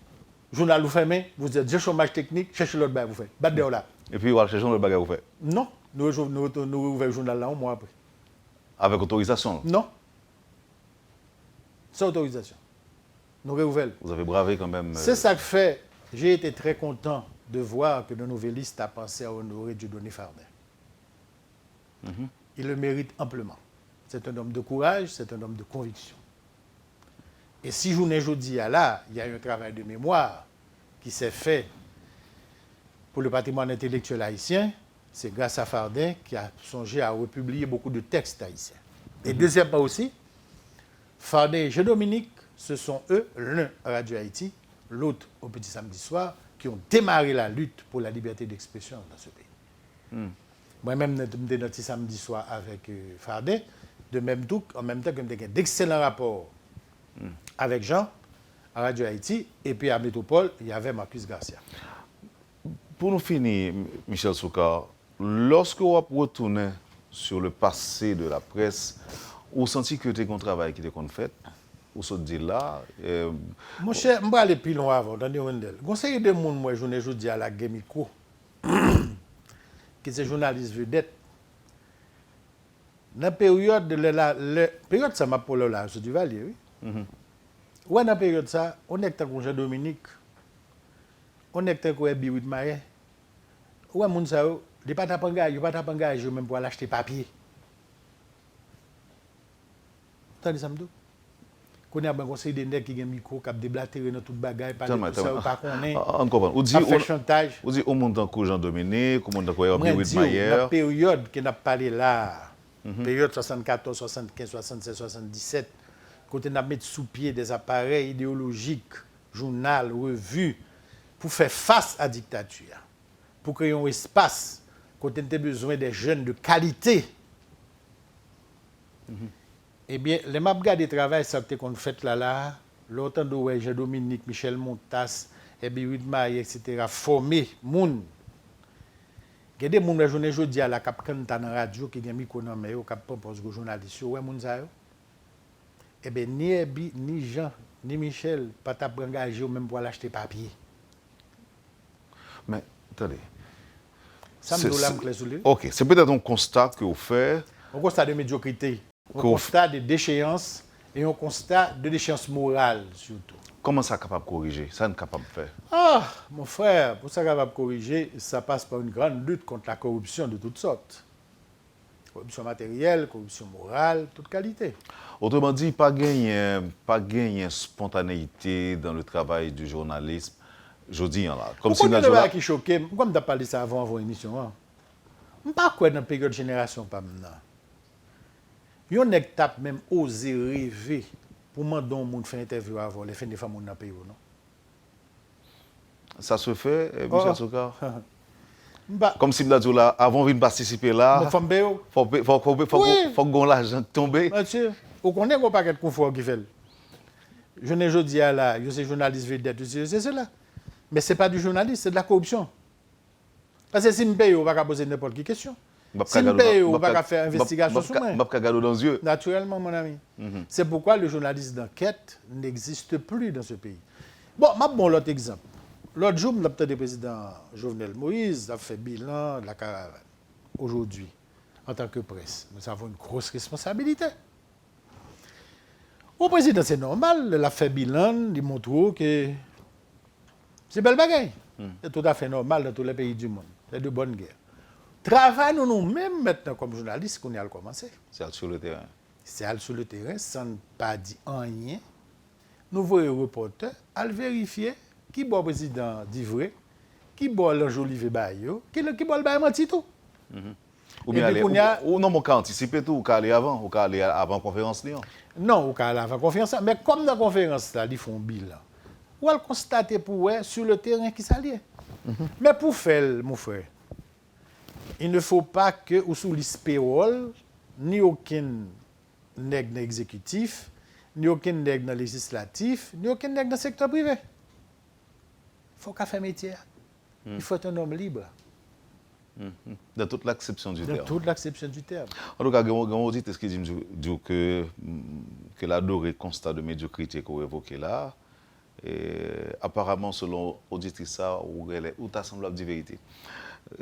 Speaker 3: journal vous fermez, vous êtes de chômage technique, cherchez l'autre bague vous faites. Battez là.
Speaker 2: Et puis, vous allez chercher l'autre bague vous faites?
Speaker 3: Non. Nous ouvrons le journal là un mois après.
Speaker 2: Avec autorisation?
Speaker 3: Non. Sans autorisation. Nous réouvrons.
Speaker 2: Vous avez bravé quand même.
Speaker 3: C'est ça que fait. J'ai été très content de voir que le nouvelliste a pensé à honorer Dieudonné Fardin. Il le mérite amplement. C'est un homme de courage, c'est un homme de conviction. Et si je ne dis là, il y a un travail de mémoire qui s'est fait pour le patrimoine intellectuel haïtien. C'est grâce à Fardin qui a songé à republier beaucoup de textes haïtiens. Et deuxièmement aussi, Fardin et Jean-Dominique, ce sont eux, l'un à Radio Haïti, l'autre au Petit Samedi Soir, qui ont démarré la lutte pour la liberté d'expression dans ce pays. Moi-même, je suis notre Samedi Soir avec Fardin, de même tout, en même temps que j'ai d'excellents rapports avec Jean à Radio Haïti, et puis à Métropole, il y avait Marcus Garcia.
Speaker 2: Pour nous finir, Michel Soukar, lorsque vous retournez sur le passé de la presse, vous sentez que c'est un travail qui était fait? Vous se dites là?
Speaker 3: Mon cher, je vais aller plus loin avant. Dans le conseil de monde, moi, je dis à la Gemiko, qui est journaliste vedette. Dans la période de la période, ça m'a pour là, c'est du Valier, oui. Ou dans la période, ça, on est avec Jean-Dominique, on est avec Biwit Maye. Ou à Mounsao, il n'y a pas d'engagé même pour aller acheter papier. Vous entendez ça, m'dou? Qu'on a un conseil de nègres qui a un micro, qui a déblatéré dans toute bagaille, pas de ça, pas qu'on est.
Speaker 2: On comprend. Vous
Speaker 3: dites chantage.
Speaker 2: Vous dites au monde en Jean-Dominique, au monde en Biwit Maye.
Speaker 3: La période qu'on a parlé là, période 74, 75, 76, 77, quand on a mis sous pied des appareils idéologiques, journal, revues, pour faire face à la dictature, pour créer un espace, quand on a besoin des jeunes de qualité. Eh bien, les maps de travail, ça qu'on fait là, l'autant de Jean-Dominique, Michel Montas, Biwit Maye, etc., formés, moun. Il y a des gens qui ont dit à la cap dans la radio qui ont mis qu'on a mis au cap propose aux journalistes. Ouais, moun ça. Eh bien, ni Ebi, ni Jean, ni Michel, pas engagé même pour acheter papier.
Speaker 2: Mais, attendez.
Speaker 3: Ça me donne l'âme claire.
Speaker 2: Ok, c'est peut-être un constat que vous faites.
Speaker 3: Un constat de médiocrité. Un constat de déchéance et un constat de déchéance morale surtout.
Speaker 2: Comment ça capable de corriger? Ça n'est capable de faire?
Speaker 3: Ah, mon frère, pour ça capable de corriger, ça passe par une grande lutte contre la corruption de toutes sortes. Corruption matérielle, corruption morale, toute qualité.
Speaker 2: Autrement dit, pas gagner spontanéité dans le travail du journalisme. Je dis là. Comme si
Speaker 3: Pourquoi tu qui choqué? Pourquoi tu n'as pas parlé ça avant l'émission? Je ne sais pas quoi dans la période de génération pas maintenant. Yon nèg tap même osé rêver pour demander au monde faire interview avant les fins des femmes dans le pays, non?
Speaker 2: Ça se fait, Michel Sokar?
Speaker 3: Bah,
Speaker 2: Comme si nous là, avant de participer là,
Speaker 3: les femmes béo.
Speaker 2: faut que l'argent tombe.
Speaker 3: Monsieur, on connaît qu'on paquet de confort qui fait. Je ne dis là, je suis journaliste vedette, c'est cela. Mais ce n'est pas du journaliste, c'est de la corruption. Parce que si je paye, on va poser n'importe quelle question. Si je paye, on va faire investigation sur moi.
Speaker 2: Je vais regarder dans les yeux.
Speaker 3: Naturellement, mon ami. C'est pourquoi le journaliste d'enquête n'existe plus dans ce pays. Bon, je vais l'autre exemple. L'autre jour, le président Jovenel Moïse a fait bilan de la caravane. Aujourd'hui, en tant que presse, nous avons une grosse responsabilité. Au président, c'est normal, il a fait bilan, il montre que c'est belle bagaille. C'est tout à fait normal dans tous les pays du monde. C'est de bonne guerre. Travail, nous-mêmes, maintenant, comme journalistes, qu'on y a commencé.
Speaker 2: C'est sur le terrain.
Speaker 3: C'est sur le terrain, sans pas dire rien. Nous voyons reporter à vérifier qui est le président d'Ivray, qui est l'Ange-Olivier Bayo, qui est le Bayo Mantito.
Speaker 2: Ou bien aller, ou non, mon cas anticiper tout, ou cas aller avant la conférence Lyon.
Speaker 3: Non, ou cas aller avant la conférence, mais comme dans la conférence, là, ils font un bilan. Ou elle constate pour eux sur le terrain qui s'allie. Mais pour faire, mon frère, il ne faut pas que, ou sous l'ISPEOL, ni aucun nègre dans l'exécutif, ni aucun nègre dans le législatif, ni aucun nègre dans le secteur privé. Il faut qu'à faire métier. Il faut être un homme libre.
Speaker 2: Dans toute l'acception du terme.
Speaker 3: Dans toute l'acception du terme.
Speaker 2: En tout cas, il y a un auditeur qui dit que l'adoré constat de médiocrité qu'on évoqué là, et apparemment, selon l'auditrice, ça, où tu semblable de vérité.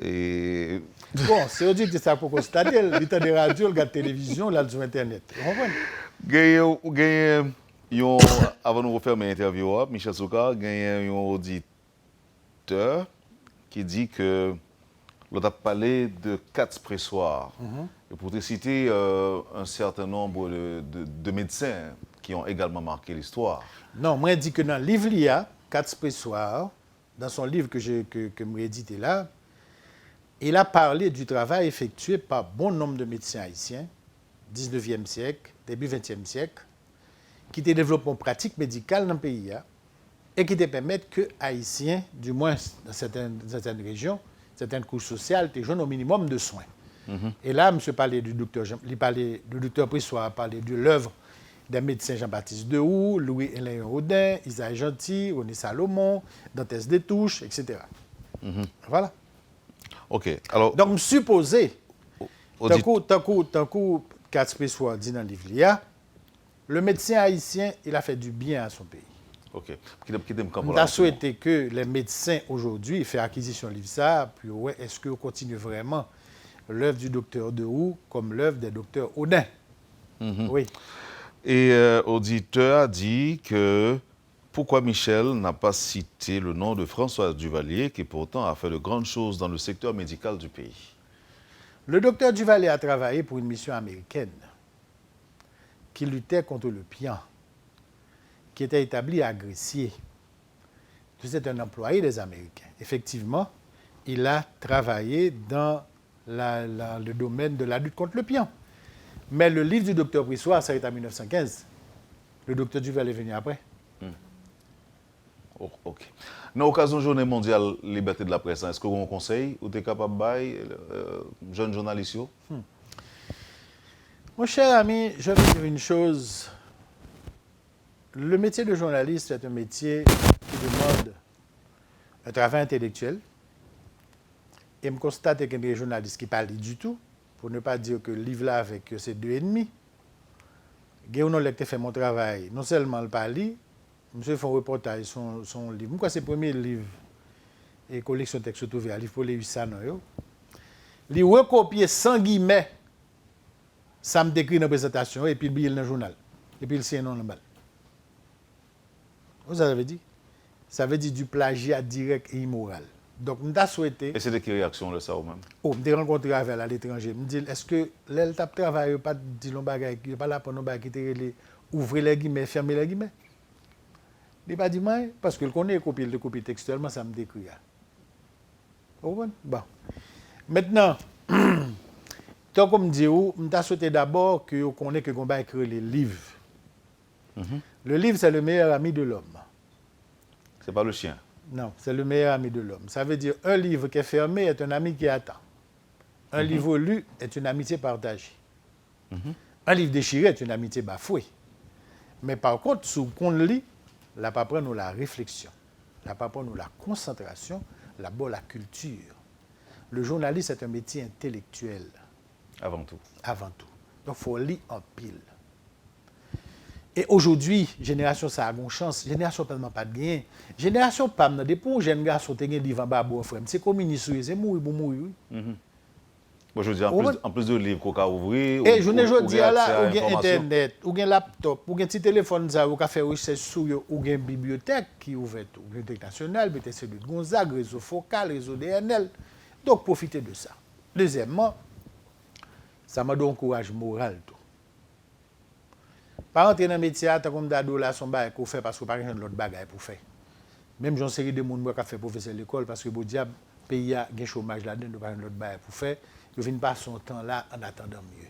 Speaker 2: Et...
Speaker 3: Bon, c'est auditrice ça pour constater. Il y a des radios, il y a des télévisions, il y a sur Internet. Vous comprenez?
Speaker 2: Avant de refermer l'interview, Michel Sokar, il y a un auditeur qui dit que l'on a parlé de 4 pressoirs. Et pour te citer un certain nombre de médecins qui ont également marqué l'histoire.
Speaker 3: Non, moi je dis que dans le livre, il y a 4 pressoirs. Dans son livre que je réédité là, il a parlé du travail effectué par bon nombre de médecins haïtiens, 19e siècle, début 20e siècle, qui te développent une pratique médicale dans le pays et qui te permettent que les Haïtiens, du moins dans certaines régions, certaines couches sociales, te jouent au minimum de soins. Et là, M. parlait du docteur Pressoir, parlait de l'œuvre des médecins Jean-Baptiste Dehoux, Louis-Hélène Rodin, Isaïe Gentil, René Salomon, Dantès Détouche, etc. Voilà.
Speaker 2: OK. Alors,
Speaker 3: donc, je suppose, tant que Katz Pressoir dit dans le livre, le médecin haïtien, il a fait du bien à son pays.
Speaker 2: OK.
Speaker 3: On a souhaité que les médecins aujourd'hui fassent acquisition de livre ça, puis ouais, est-ce qu'on continue vraiment l'œuvre du docteur Dehoux comme l'œuvre des docteurs Audin? Oui.
Speaker 2: Et auditeur a dit que pourquoi Michel n'a pas cité le nom de François Duvalier, qui pourtant a fait de grandes choses dans le secteur médical du pays.
Speaker 3: Le docteur Duvalier a travaillé pour une mission américaine qui luttait contre le pian, qui était établi à Gressier. C'est un employé des Américains. Effectivement, il a travaillé dans le domaine de la lutte contre le pian. Mais le livre du docteur Pressoir s'arrête en 1915. Le docteur Duvalier est venu après.
Speaker 2: Oh, OK. Dans l'occasion de la Journée mondiale liberté de la presse, est-ce que vous avez un conseil ou vous êtes capable de bailler jeunes journalistes?
Speaker 3: Mon cher ami, je vais dire une chose. Le métier de journaliste est un métier qui demande un travail intellectuel. Et je constate qu'il y a des journalistes qui ne parlent du tout, pour ne pas dire que le livre là avec ses 2 ennemis. Guéounon Lecte fait mon travail, non seulement le parler, monsieur fait un reportage sur son livre. Pourquoi c'est le premier livre et collection de textes trouvés à livre pour les 800 ans. Il recopier sans guillemets, ça me décrit dans la présentation et puis il dans le journal. et puis il signe non en balle. Vous avez dit? Ça veut dire du plagiat direct et immoral. Donc, nous avons souhaité...
Speaker 2: Et c'est de quelle réaction de ça ou même?
Speaker 3: Oh, je me suis rencontré avec elle à l'étranger. Je me dis, est-ce que l'État travaille pas dit l'on bagaille, il n'est pas là pour nous qui ouvrir les guillemets, fermer les guillemets? Il n'a pas dit moi, parce que le connaît le copie textuellement, ça me décrit. Bon. Maintenant, tant comme dit, je t'ai souhaité d'abord que vous connaissez que on va écrire les livres. Le livre, c'est le meilleur ami de l'homme.
Speaker 2: C'est pas le chien.
Speaker 3: Non, c'est le meilleur ami de l'homme. Ça veut dire un livre qui est fermé est un ami qui attend. Un livre lu est une amitié partagée. Un livre déchiré est une amitié bafouée. Mais par contre, si on lit, là, pas prendre la réflexion, là, pas prendre la concentration, là-bas la culture. Le journaliste est un métier intellectuel.
Speaker 2: Avant tout.
Speaker 3: Avant tout. Donc, il faut lire en pile. Et aujourd'hui, génération ça a une chance, génération tellement pas de gain. Génération pas de pour jeune garçon te gen livre en bas bon frère, c'est communiste, c'est mourir pour mourir.
Speaker 2: Bon, je veux dire en plus de livres qu'on a ouvrir
Speaker 3: et je ne dis là ou gen internet, ou gen laptop, ou gen petit téléphone ça ou ka faire recherche sur yo, ou gen bibliothèque qui ouverte, ou bibliothèque nationale, BTC de Gonzague, réseau focal, réseau DNL. Donc profitez de ça. Deuxièmement, ça m'a donné un courage moral tout. Pas entrer dans le métier, tant comme d'ado là, son bail qu'on fait parce que pas rien l'autre bagaille pour faire. Même j'en série de monde qui a fait professeur de l'école parce que bon diable pays a un chômage là-dedans, de pas rien l'autre bail pour faire. Il vient pas son temps là en attendant mieux.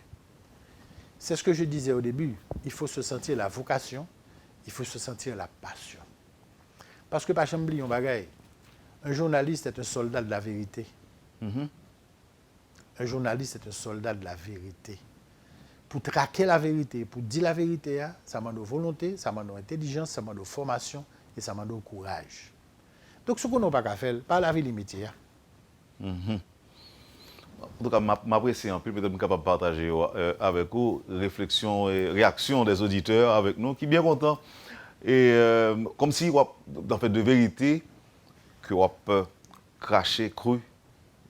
Speaker 3: C'est ce que je disais au début. Il faut se sentir la vocation, il faut se sentir la passion. Parce que pas oublier un bagaille. Un journaliste est un soldat de la vérité. Un journaliste est un soldat de la vérité. Pour traquer la vérité, pour dire la vérité, ça m'a donné volonté, ça m'a donné intelligence, ça m'a donné formation et ça m'a donné courage. Donc, ce qu'on n'a pas qu'à faire, pas la vie les métiers.
Speaker 2: En tout cas, m'apprécie un peu, peut-être que capable de partager avec vous réflexion et réaction des auditeurs avec nous, qui sont bien contents. Et comme si, dans fait de vérité, que on peut cracher cru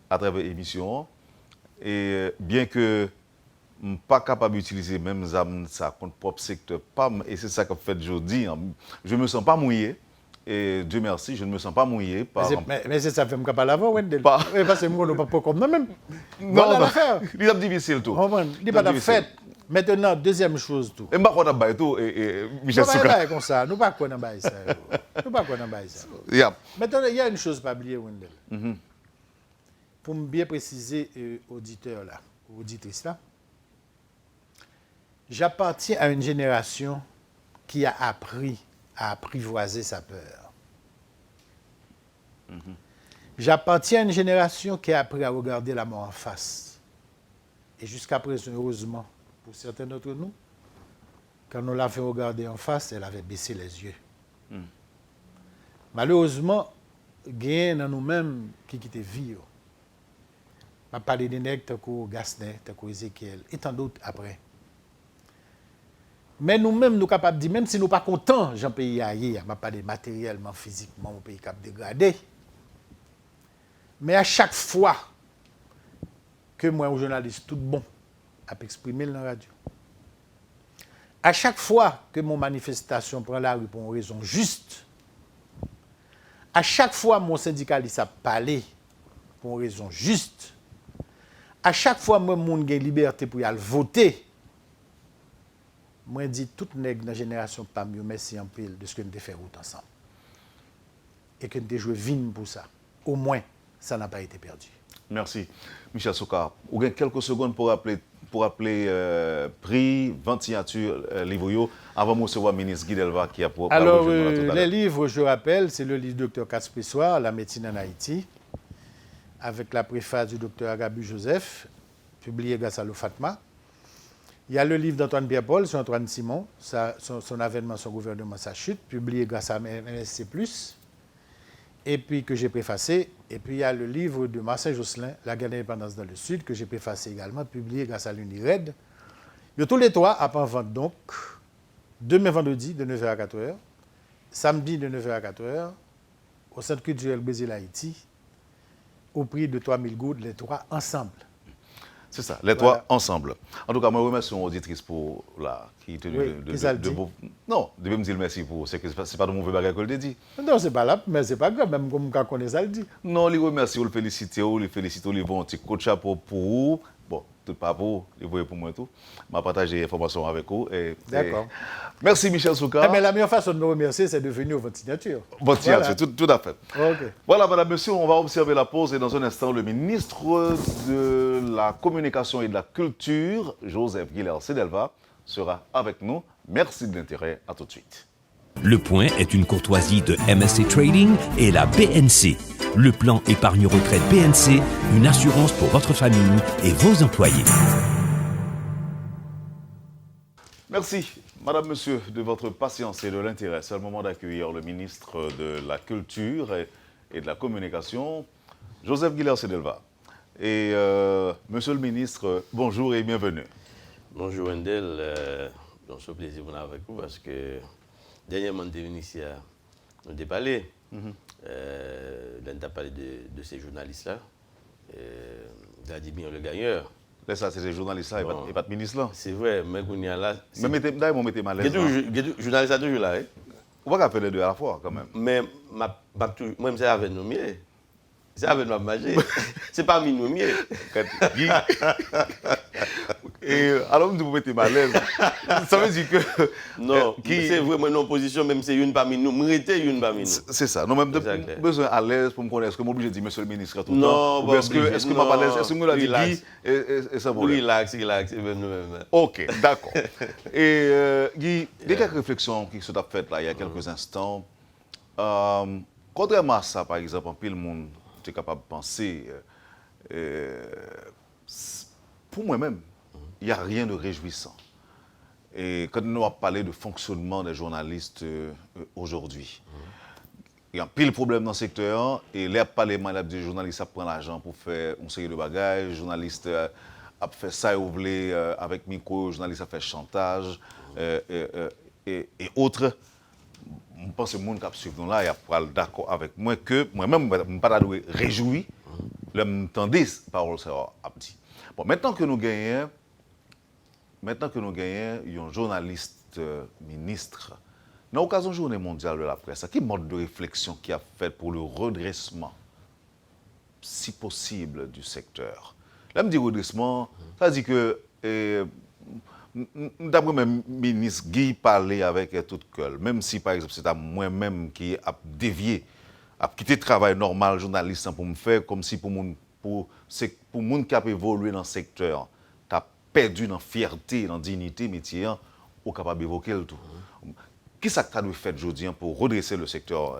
Speaker 2: à travers l'émission. Et bien que je ne suis pas capable d'utiliser même ça contre le propre secteur, et c'est ça que fait aujourd'hui. Je ne me sens pas mouillé. Et Dieu merci, je ne me sens pas mouillé.
Speaker 3: Mais c'est ça, je ne peux pas l'avoir, Wendel. Parce que je ne peux pas comme même. Voilà l'affaire.
Speaker 2: C'est difficile tout.
Speaker 3: Il n'est pas de fait. Maintenant, deuxième chose tout.
Speaker 2: Et je ne sais pas tout, Michel Souka.
Speaker 3: Nous ne sommes pas comme ça. Nous ne sommes pas comme ça. Nous ne sommes pas comme ça. Maintenant, il y a une chose pas oublier, Wendel. Pour me bien préciser, auditeur là, auditrice là, j'appartiens à une génération qui a appris à apprivoiser sa peur. J'appartiens à une génération qui a appris à regarder la mort en face. Et jusqu'à présent, heureusement, pour certains d'entre nous, quand on l'a fait regarder en face, elle avait baissé les yeux. Malheureusement, il y a dans nous-mêmes qui quittent vie. Je parle des nègres, tant que Gasner, tant que Ézéchiel, et tant d'autres après. Mais nous-mêmes, nous sommes capables de dire, même si nous ne sommes pas contents, j'en pays ailleurs, je ne parle pas matériellement, physiquement, mon pays cap dégradé. Mais à chaque fois que moi, un journaliste tout bon, a exprimé dans la radio, à chaque fois que mon manifestation prend la rue pour une raison juste, à chaque fois que mon syndicaliste a parlé pour une raison juste, à chaque fois que moi, mon a liberté pour y aller voter, moi, je dis toute nègre dans la génération pas mieux, merci en pile de ce que nous avons fait route ensemble. Et que nous avons joué vine pour ça. Au moins, ça n'a pas été perdu.
Speaker 2: Merci. Michel Souka, vous avez quelques secondes pour appeler prix, vente signature, livre, avant de recevoir le ministre Guy Delva qui a pour.
Speaker 3: Alors, les livres, je rappelle, c'est le livre Dr. Katz-Pessoir, La médecine en Haïti, avec la préface du Dr. Agabu Joseph, publié grâce à l'OFATMA. Il y a le livre d'Antoine Pierre-Paul sur Antoine Simon, son avènement, son gouvernement, sa chute, publié grâce à MSC+, et puis que j'ai préfacé. Et puis il y a le livre de Marcel Josselin, La guerre d'indépendance dans le Sud, que j'ai préfacé également, publié grâce à l'UNIRED. Tous les trois à en vente donc, demain vendredi de 9h à 4h, samedi de 9h à 4h, au Centre culturel Brésil Haïti, au prix de 3000 gouttes, les trois ensemble.
Speaker 2: C'est ça, les trois ensemble. En tout cas, moi, je remercie mon auditrice pour la qui est tenue de beau. Non, de me dire merci pour. C'est pas de mauvais bagage qu'elle te dit.
Speaker 3: Non, c'est pas là, mais c'est pas grave, même comme on connaît ça, le dit.
Speaker 2: Non, les remercie, le féliciter, les bons petits coups de chapeau pour vous. Bon, tout pas pour, les voyez pour moi tout. Je partager l'information avec vous.
Speaker 3: D'accord.
Speaker 2: Merci Michel Souka.
Speaker 3: Mais la meilleure façon de me remercier, c'est de venir votre signature.
Speaker 2: Votre signature, tout à fait.
Speaker 3: Okay.
Speaker 2: Voilà, madame, monsieur, on va observer la pause et dans un instant, le ministre de la Communication et de la Culture, Joseph Guilher Sedelva, sera avec nous. Merci de l'intérêt. À tout de suite.
Speaker 1: Le Point est une courtoisie de MSC Trading et la BNC. Le plan épargne-retraite BNC, une assurance pour votre famille et vos employés.
Speaker 2: Merci, madame, monsieur, de votre patience et de l'intérêt. C'est le moment d'accueillir le ministre de la Culture et de la Communication, Joseph Guilher Sedelva. Et monsieur le ministre, bonjour et bienvenue.
Speaker 4: Bonjour Wendell, c'est un plaisir de vous avec vous parce que dernièrement, on est venu ici à nous parler. On a parlé de ces journalistes-là. Il a dit bien le gagneur.
Speaker 2: Là, ça, c'est ces journalistes-là et pas de ministre-là.
Speaker 4: C'est vrai, mais qu'on y a là.
Speaker 2: Mais d'ailleurs, on mettait mal à l'aise.
Speaker 4: Journaliste a toujours là. Hein?
Speaker 2: On va faire les deux à la fois, quand même.
Speaker 4: Mais moi, c'est avec nos miens. C'est avec nos magies. C'est pas mis nos miens.
Speaker 2: Et alors, vous mettez mal à l'aise. Ça veut dire que.
Speaker 4: Non, c'est vraiment une opposition, même si c'est une parmi nous. M'arrêter une parmi nous.
Speaker 2: C'est ça. Non, même besoin à l'aise pour me connaître. Est-ce que je suis obligé de dire monsieur le ministre tout le
Speaker 4: temps?
Speaker 2: Non, est-ce que je suis pas à l'aise? Est-ce que je l'ai dit et ça va?
Speaker 4: Relax.
Speaker 2: Ok, d'accord. Et Guy, il y a quelques réflexions qui se sont faites là il y a quelques instants. Contrairement à ça, par exemple, le monde est capable de penser. Pour moi-même, il n'y a rien de réjouissant. Et quand nous avons parlé de fonctionnement des journalistes aujourd'hui, il y a un pile problème dans le secteur. Et là, parlement, les journalistes prennent l'argent pour faire une série de bagages. Les journalistes ont fait ça et voulu avec micro, les journalistes ont fait chantage et autres. Je pense que les gens qui suivent là, ils sont d'accord avec moi que moi-même, je ne suis pas réjoui. Je m'entendais parole ça a dit. Bon, maintenant que nous gagnons un journaliste ministre, dans l'occasion de la Journée mondiale de la presse, quel mode de réflexion qui a fait pour le redressement, si possible, du secteur? Là, je me dis redressement, ça dit que, d'après même ministre Guy parlait avec tout cœur, même si, par exemple, c'est à moi-même qui a dévié, a quitté le travail normal, journaliste, pour me faire comme si pour moun qui a évolué dans le secteur, tu as perdu dans fierté, dans dignité, métier, ou capable d'évoquer le tout. Qu'est-ce que tu as fait aujourd'hui pour redresser le secteur,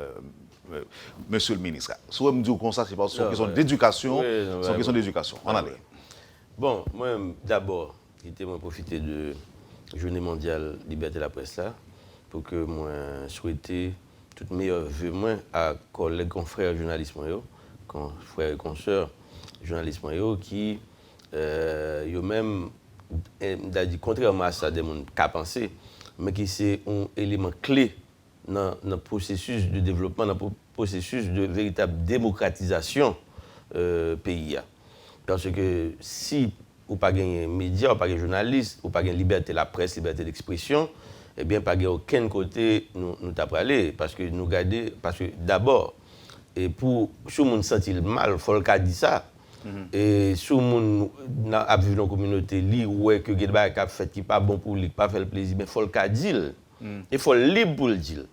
Speaker 2: monsieur le ministre? Si vous me dites comme ça, c'est parce que c'est une question d'éducation. C'est une question d'éducation. On allait.
Speaker 4: Bon, moi, d'abord, je vais profiter de la Journée mondiale liberté de la presse là, pour que moi souhaiter toute meilleure vue à collègues, confrères journalistes, frères et consoeurs journalistes qui, même, contrairement à ça, des gens qui ont pensé, mais qui c'est un élément clé dans le processus de développement, dans le processus de véritable démocratisation pays. Parce que si ou pas gagner médias, ou pas gagner journalistes, ou pas gagner liberté de la presse, liberté d'expression, eh bien, pas gagner aucun côté nous t'apprendre aller. Parce que nous garder, parce que d'abord, et pour si on sentit mal, il faut le dire ça. Et si on a vécu dans la communauté, ouais que quelque chose a fait qui pas bon pour lui, pas fait le plaisir, mais il faut le dire. Il faut le libre pour le dire.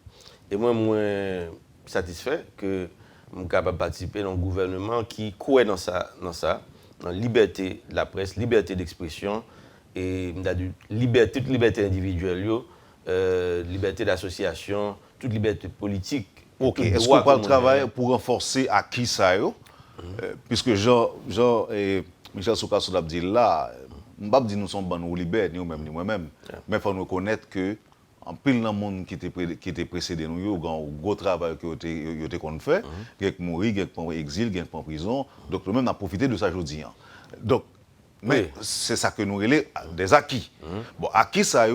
Speaker 4: Et moi, je suis satisfait que je suis capable de participer dans un gouvernement qui croit dans ça, dans la liberté de la presse, liberté d'expression et toute liberté individuelle, liberté d'association, toute liberté politique.
Speaker 2: Ok, est-ce qu'on peut travailler pour renforcer à qui ça puisque Jean et Michel Souka a dit là, je ne vais pas dire que nous sommes bons ou libertés, ni moi-même, mais il faut nous connaître que en pile dans le monde qui était précédé nous, il y a un gros travail que vous avez fait, quelqu'un mourir, quelqu'un en exil, quelqu'un en prison, donc nous-mêmes avons profité de ça aujourd'hui. Donc, mais c'est ça que nous relèvons des acquis. Bon, acquis ça,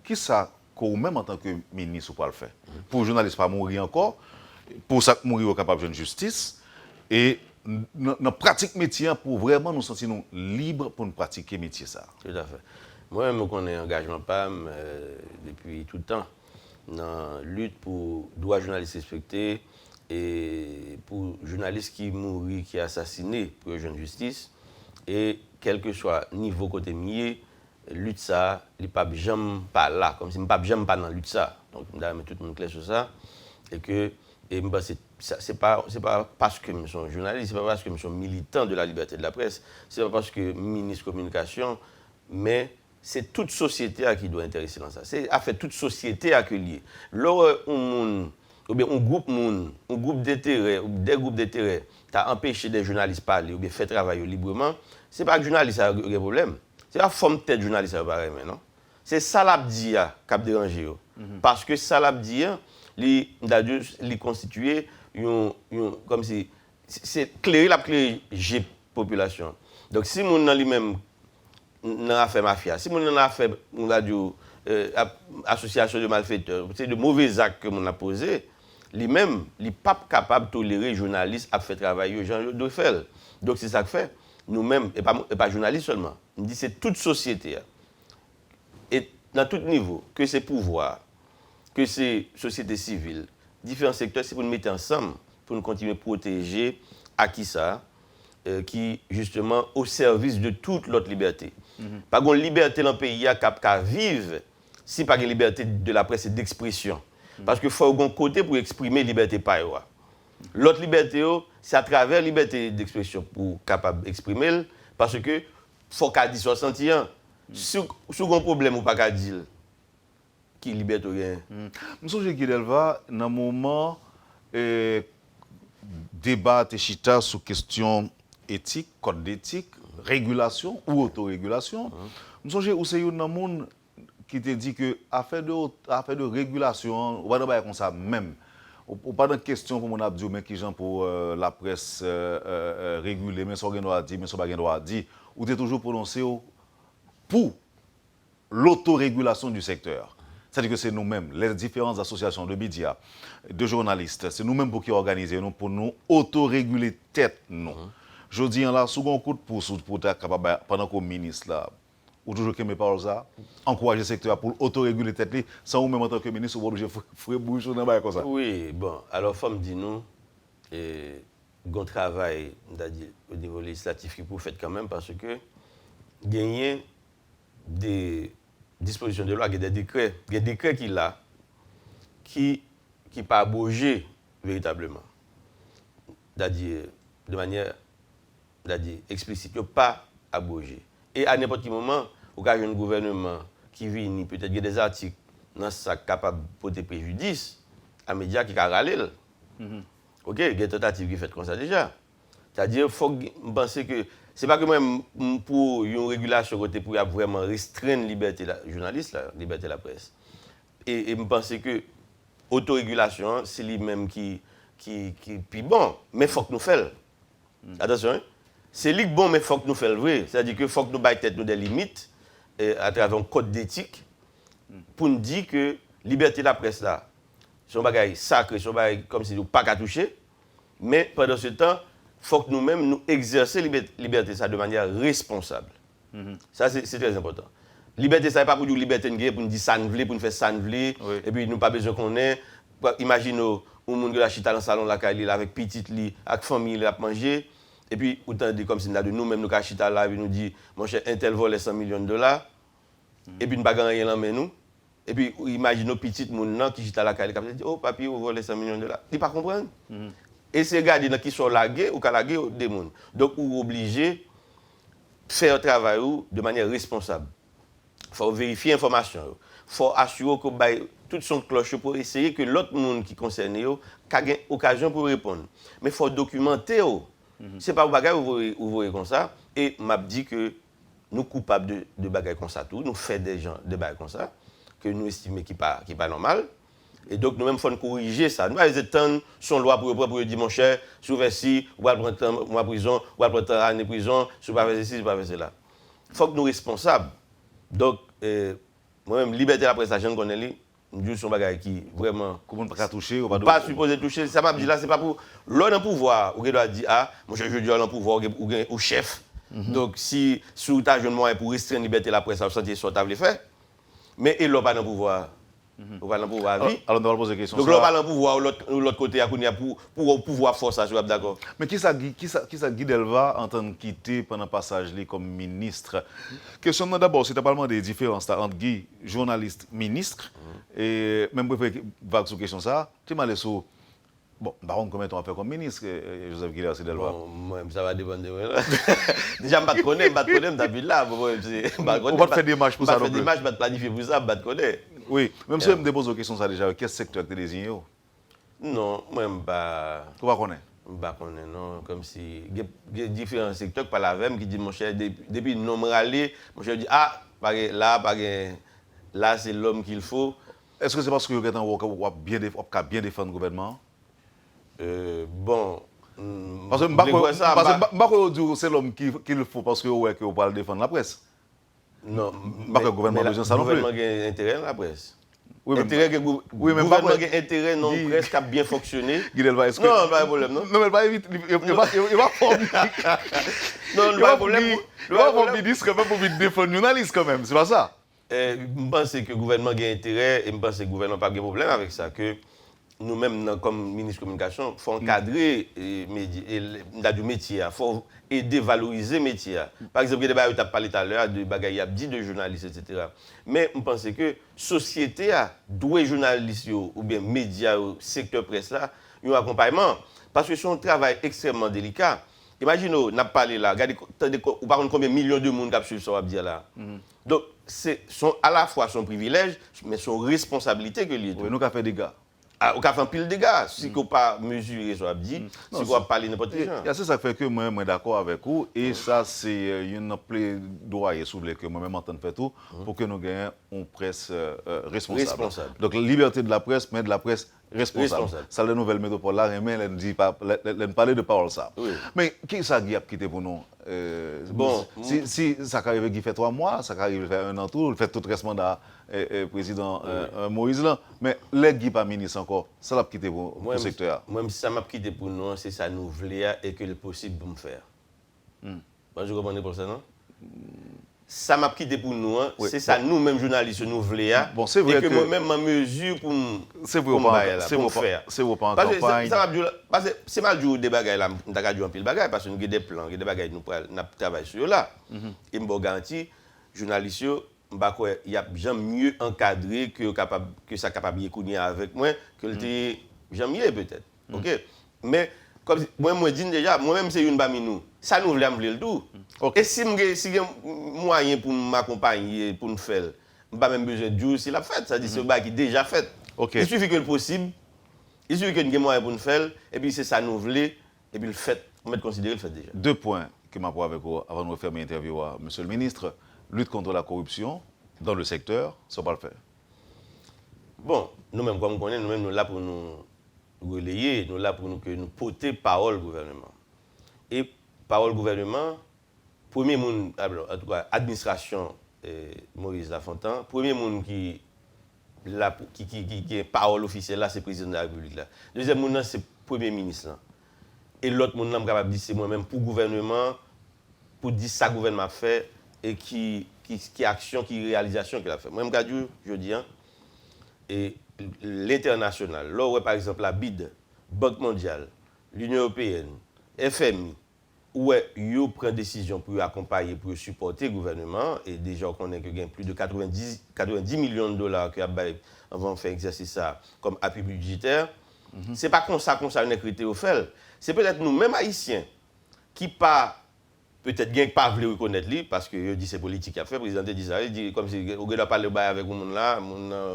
Speaker 2: qui ça que même en tant que ministre, vous pouvez le faire? Pour les journalistes, pas mourir encore, pour ça que mourir, vous capable de justice, et dans pratique métier pour vraiment nous sentir libres pour nous pratiquer métier ça.
Speaker 4: Tout à fait. Moi-même, je connais engagement PAM depuis tout le temps dans la lutte pour droits journalistes respectés et pour journalistes qui mourent, qui sont assassinés pour les jeunes justice. Et quel que soit le niveau côté mieux, lutte ça, il n'est pas jamais pas là, comme si je ne pas jamais pas dans la lutte ça. Donc, je vais mettre tout le monde clair sur ça. Et que c'est pas parce que je suis journaliste, c'est pas parce que je suis militant de la liberté de la presse, c'est pas parce que je suis ministre de la communication, mais c'est toute société qui doit intéresser dans ça. C'est à fait toute société à lié. Lorsque un groupe d'intérêt, ou des groupes d'intérêt, t'as empêché des journalistes de parler ou bien fait travailler librement, c'est pas que les journalistes ont un problème. C'est la forme de tête journaliste qui pareil, non? C'est ça l'abdia qui a dérangé. Parce que ça l'abdia, il constitué comme si c'est clair la G population. Donc si mon dans lui-même n'a fait mafia, si mon n'a fait association de malfaiteurs, c'est de mauvais actes que mon a posé, lui-même, il n'est pas capable de tolérer les journalistes à faire travailler aux gens de faire. Donc c'est ça que fait. Nous-mêmes, et pas journalistes seulement, on dit c'est toute société. Et dans tout niveau, que c'est pouvoir, que c'est société civile, différents secteurs, c'est pour nous mettre ensemble, pour nous continuer à protéger à qui ça, qui justement au service de toute l'autre liberté. Pas une liberté dans le pays à vivre si pas une liberté de la presse et d'expression. Parce qu'il faut un côté pour exprimer la liberté par eux. L'autre liberté, c'est à travers la liberté d'expression pour capable d'exprimer, parce que faut qu'à dire 60 ans, si vous avez un problème ou pas qu'à dire, qui est libertarien.
Speaker 2: Je pense que Delva, dans un moment, débat et chita sur question éthique, code d'éthique, régulation ou autorégulation. Je pense que c'est un monde qui te dit que affaire de régulation, on va pas comme ça même. Ou pas de question pour mon abdi mais qui gens pour la presse réguler mais ça rien doit dire mais ça pas rien doit dire ou tu toujours prononcé pour l'autorégulation du secteur. C'est-à-dire que c'est nous-mêmes, les différentes associations de médias, de journalistes, c'est nous-mêmes pour qui organiser nous pour nous autoréguler tête nous. Je dis là second coup de pouce pour être capable pendant que ministre là ou toujours que mes paroles ça encourager le secteur pour autoréguler tête li sans ou même en tant que ministre ou obligé faire bouche dans bail comme ça.
Speaker 4: Oui, bon, alors faut me dire nous un travail au niveau législatif qui pour faire quand même parce que gagner des dispositions de loi, il y a des décrets qui là qui pas abogé véritablement. C'est-à-dire de manière explicite, pas abogé. Et à n'importe quel moment, au cas où un gouvernement qui vient, peut-être qu'il y a des articles dans ça capable de porter préjudice à médias qui râler. OK, il y a des tentatives qui sont faites comme ça déjà. C'est-à-dire qu'il faut penser que c'est pas que même pour une régulation côté pour vraiment restreindre la liberté de la journaliste, la liberté de la presse. Et je pense que l'autorégulation, c'est lui-même qui puis bon, mais il faut que nous fassions. Attention, hein? C'est lui bon, mais il faut que nous fassions le vrai. C'est-à-dire qu'il faut que nous battons des limites à travers un code d'éthique pour nous dire que la liberté de la presse, là, c'est un bagage sacré, c'est un bagage comme si nous pas qu'à toucher. Mais pendant ce temps, il faut que nous-mêmes nous exercer la liberté ça de manière responsable. Ça, c'est très important. Liberté, ça n'est pas pour nous liberté pour nous dire ça nous voulait, pour nous faire ça nous voulait, et puis nous pas besoin qu'on ait. Imaginez, un monde qui a chita dans le salon avec petite lit, avec famille, à manger. Et puis, autant de comme si nous nous-mêmes, nous avons chita là, et nous dit, mon cher, un tel vole 100 millions de dollars. Et puis, nous n'avons pas rien dans nous. Et puis, imaginez nos petites gens qui chita là, qui dit, oh, papi, vous volez 100 millions de dollars. Ils ne comprennent pas. Et c'est gars qui sont lagués ou qui sont lagués des gens. Donc, vous obligez de faire un travail de manière responsable. Il faut vérifier l'information. Il faut assurer que tout son cloche pour essayer que l'autre monde qui concerne ait occasion pour répondre. Mais il faut documenter. Ce n'est pas un bagage où vous voyez comme ça. Et m'a dit que nous sommes coupables de bagages comme ça, nous faisons des gens de bagages comme ça, que nous estimons qui n'est pas normal. Et donc nous-mêmes, il faut corriger ça. Nous avons attendre son loi pour dire, mon cher, si vous faites ci, vous allez prendre mois prison, vous allez prendre année prison, si vous ne faites pas ci, si vous ne faites pas cela. Il faut que nous soyons responsables. Donc, moi-même, liberté de la presse, je ne connais pas, nous son bagage qui vraiment
Speaker 2: Comment pas toucher ou
Speaker 4: pas supposé toucher, ça m'a dit là c'est pas pour l'homme en pouvoir, ou doit dire ah, moi je dis en pouvoir ou chef. Donc si sous ta jeune moyen pour restreindre la liberté de la presse, ça sentir soit table faire. Mais il n'a pas dans pouvoir. On va dans pouvoir à vie.
Speaker 2: Alors on va poser une question.
Speaker 4: Donc là on va dans pouvoir l'autre côté à pour pouvoir force ça, d'accord.
Speaker 2: Mais qui ça Guy Delva en tant que quitter pendant le passage comme ministre? Question d'abord, c'est parlement des différences entre Guy, journaliste, ministre, et même pour vague sur question ça, tu m'as laissé bon, baron combien de temps fait comme ministre, Joseph Guy Delva?
Speaker 4: Bon, moi, ça va dépendre de moi. Déjà, je ne connais pas, depuis là.
Speaker 2: On va faire des matchs pour ça.
Speaker 4: On va faire des matchs, je vais planifier pour ça, je ne connais.
Speaker 2: Oui, même si je me pose la question ça déjà, quel secteur tu désigné?
Speaker 4: Non, moi, je ne sais pas.
Speaker 2: Tu ne connais pas?
Speaker 4: Je ne connais pas, non. Comme si. Il y a différents secteurs par la VEM qui disent, mon cher, depuis non me râler, mon cher dit, ah, là, c'est l'homme qu'il faut.
Speaker 2: Est-ce que c'est parce que vous avez bien défendre le gouvernement?
Speaker 4: Bon.
Speaker 2: Parce que c'est l'homme qu'il faut parce que vous parlez défendre la presse.
Speaker 4: Non.
Speaker 2: Le gouvernement a besoin de ça non plus.
Speaker 4: Le gouvernement a intérêt dans la presse.
Speaker 2: Oui,
Speaker 4: le gouvernement a intérêt dans la presse qui a bien fonctionné.
Speaker 2: Est-ce que...
Speaker 4: Non, pas de problème, non?
Speaker 2: Non, mais pas éviter. Il va former.
Speaker 4: Non, pas de problème.
Speaker 2: Il va former ministre quand même pour défendre les journalistes quand même, c'est pas ça?
Speaker 4: Je pense que le gouvernement a intérêt et je pense que le gouvernement n'a pas de problème avec ça. Que nous-mêmes, comme ministre de la Communication, il faut encadrer le métier, il faut aider à valoriser le métier. Par exemple, il y a des choses que tu as parlé tout à l'heure, de bagailles dit de journalistes, etc. Mais je pense que la société a doué journalistes ou bien médias, secteur presse, là, un accompagnement. Parce que c'est un travail extrêmement délicat. Imaginez, on a parlé là, regardez, par contre, combien de millions de monde qui suivent ça, là. Donc, c'est à la fois son privilège, mais son responsabilité que lui.
Speaker 2: Oui, nous avons fait des gars.
Speaker 4: On a fait un pile de dégâts, si on n'a pas mesuré ce qu'on dit, si on n'a pas parlé n'importe quoi.
Speaker 2: C'est ça fait que moi, je suis d'accord avec vous, et ça, c'est une plaidoyer que moi-même entends faire tout, pour que nous gagnions une presse responsable. Donc, la liberté de la presse, mais de la presse responsable. Ça, la nouvelle métropole là, mais elle ne parle de parole ça.
Speaker 4: Oui.
Speaker 2: Mais qui ça qui a quitté pour nous?
Speaker 4: Bon,
Speaker 2: si ça arrive qui fait 3 mois, ça arrive faire 1 an tout, il fait tout le mandat président Moïse là, mais les qui pas ministre encore, ça l'a quitté pour le secteur.
Speaker 4: Moi, ça m'a quitté pour nous, c'est ça nous voulons et que le possible pour me faire. Bon, je comprends pour ça, non? Ça m'a quitté pour nous, c'est ça nous-mêmes journalistes nous voulons.
Speaker 2: Bon, c'est vrai
Speaker 4: que moi-même ma mesure pour me faire.
Speaker 2: C'est vous pas en campagne.
Speaker 4: Parce que c'est mal du des bagages là, on a un pile bagages parce que nous avons des plans, des bagages nous travaillons sur là. Et me garantis journalistes il y a bien mieux encadré que ça capable de avec moi que le j'aime mieux peut-être. OK. Mais comme moi dis déjà moi-même c'est une parmi nous. Ça nous voulons le tout. Et si il y a moyen pour m'accompagner pour nous faire, je n'ai pas même besoin de dire si la fête, ça dit c'est un qui est déjà fait. Il suffit que le possible, il suffit que nous ayons moyen pour nous faire et puis c'est ça nous voulons et puis le fait, on va considérer le fait déjà.
Speaker 2: 2 points que je vais avec vous avant de nous faire l'interview à monsieur le ministre. Lutte contre la corruption dans le secteur, ça va le faire.
Speaker 4: Bon, nous-mêmes, comme on connaît, nous-mêmes, nous sommes là pour nous relayer, nous sommes là pour nous porter parole au gouvernement. Et parole gouvernement, premier monde, en tout cas, administration Maurice Lafontaine, premier monde qui est parole officielle là, c'est le président de la République là. Deuxième monde, c'est le premier ministre là. Et l'autre monde, je capable de dire, c'est moi-même pour le gouvernement, pour dire ça le gouvernement fait et qui action, qui réalisation qu'il a fait. Moi, je dis, et l'international, là où par exemple la BID, Banque mondiale, l'Union européenne, FMI, où ils prennent décision pour accompagner, pour supporter le gouvernement, et déjà on connaît qu'il y a plus de 90 millions de dollars qui avant de faire exercer ça comme appui budgétaire. Ce n'est pas comme ça on a créé au fait. C'est peut-être nous-mêmes haïtiens qui pas peut-être pas voulu reconnaître lui parce que dit c'est politique a fait président dit ça il dit comme si on doit parler avec le monde là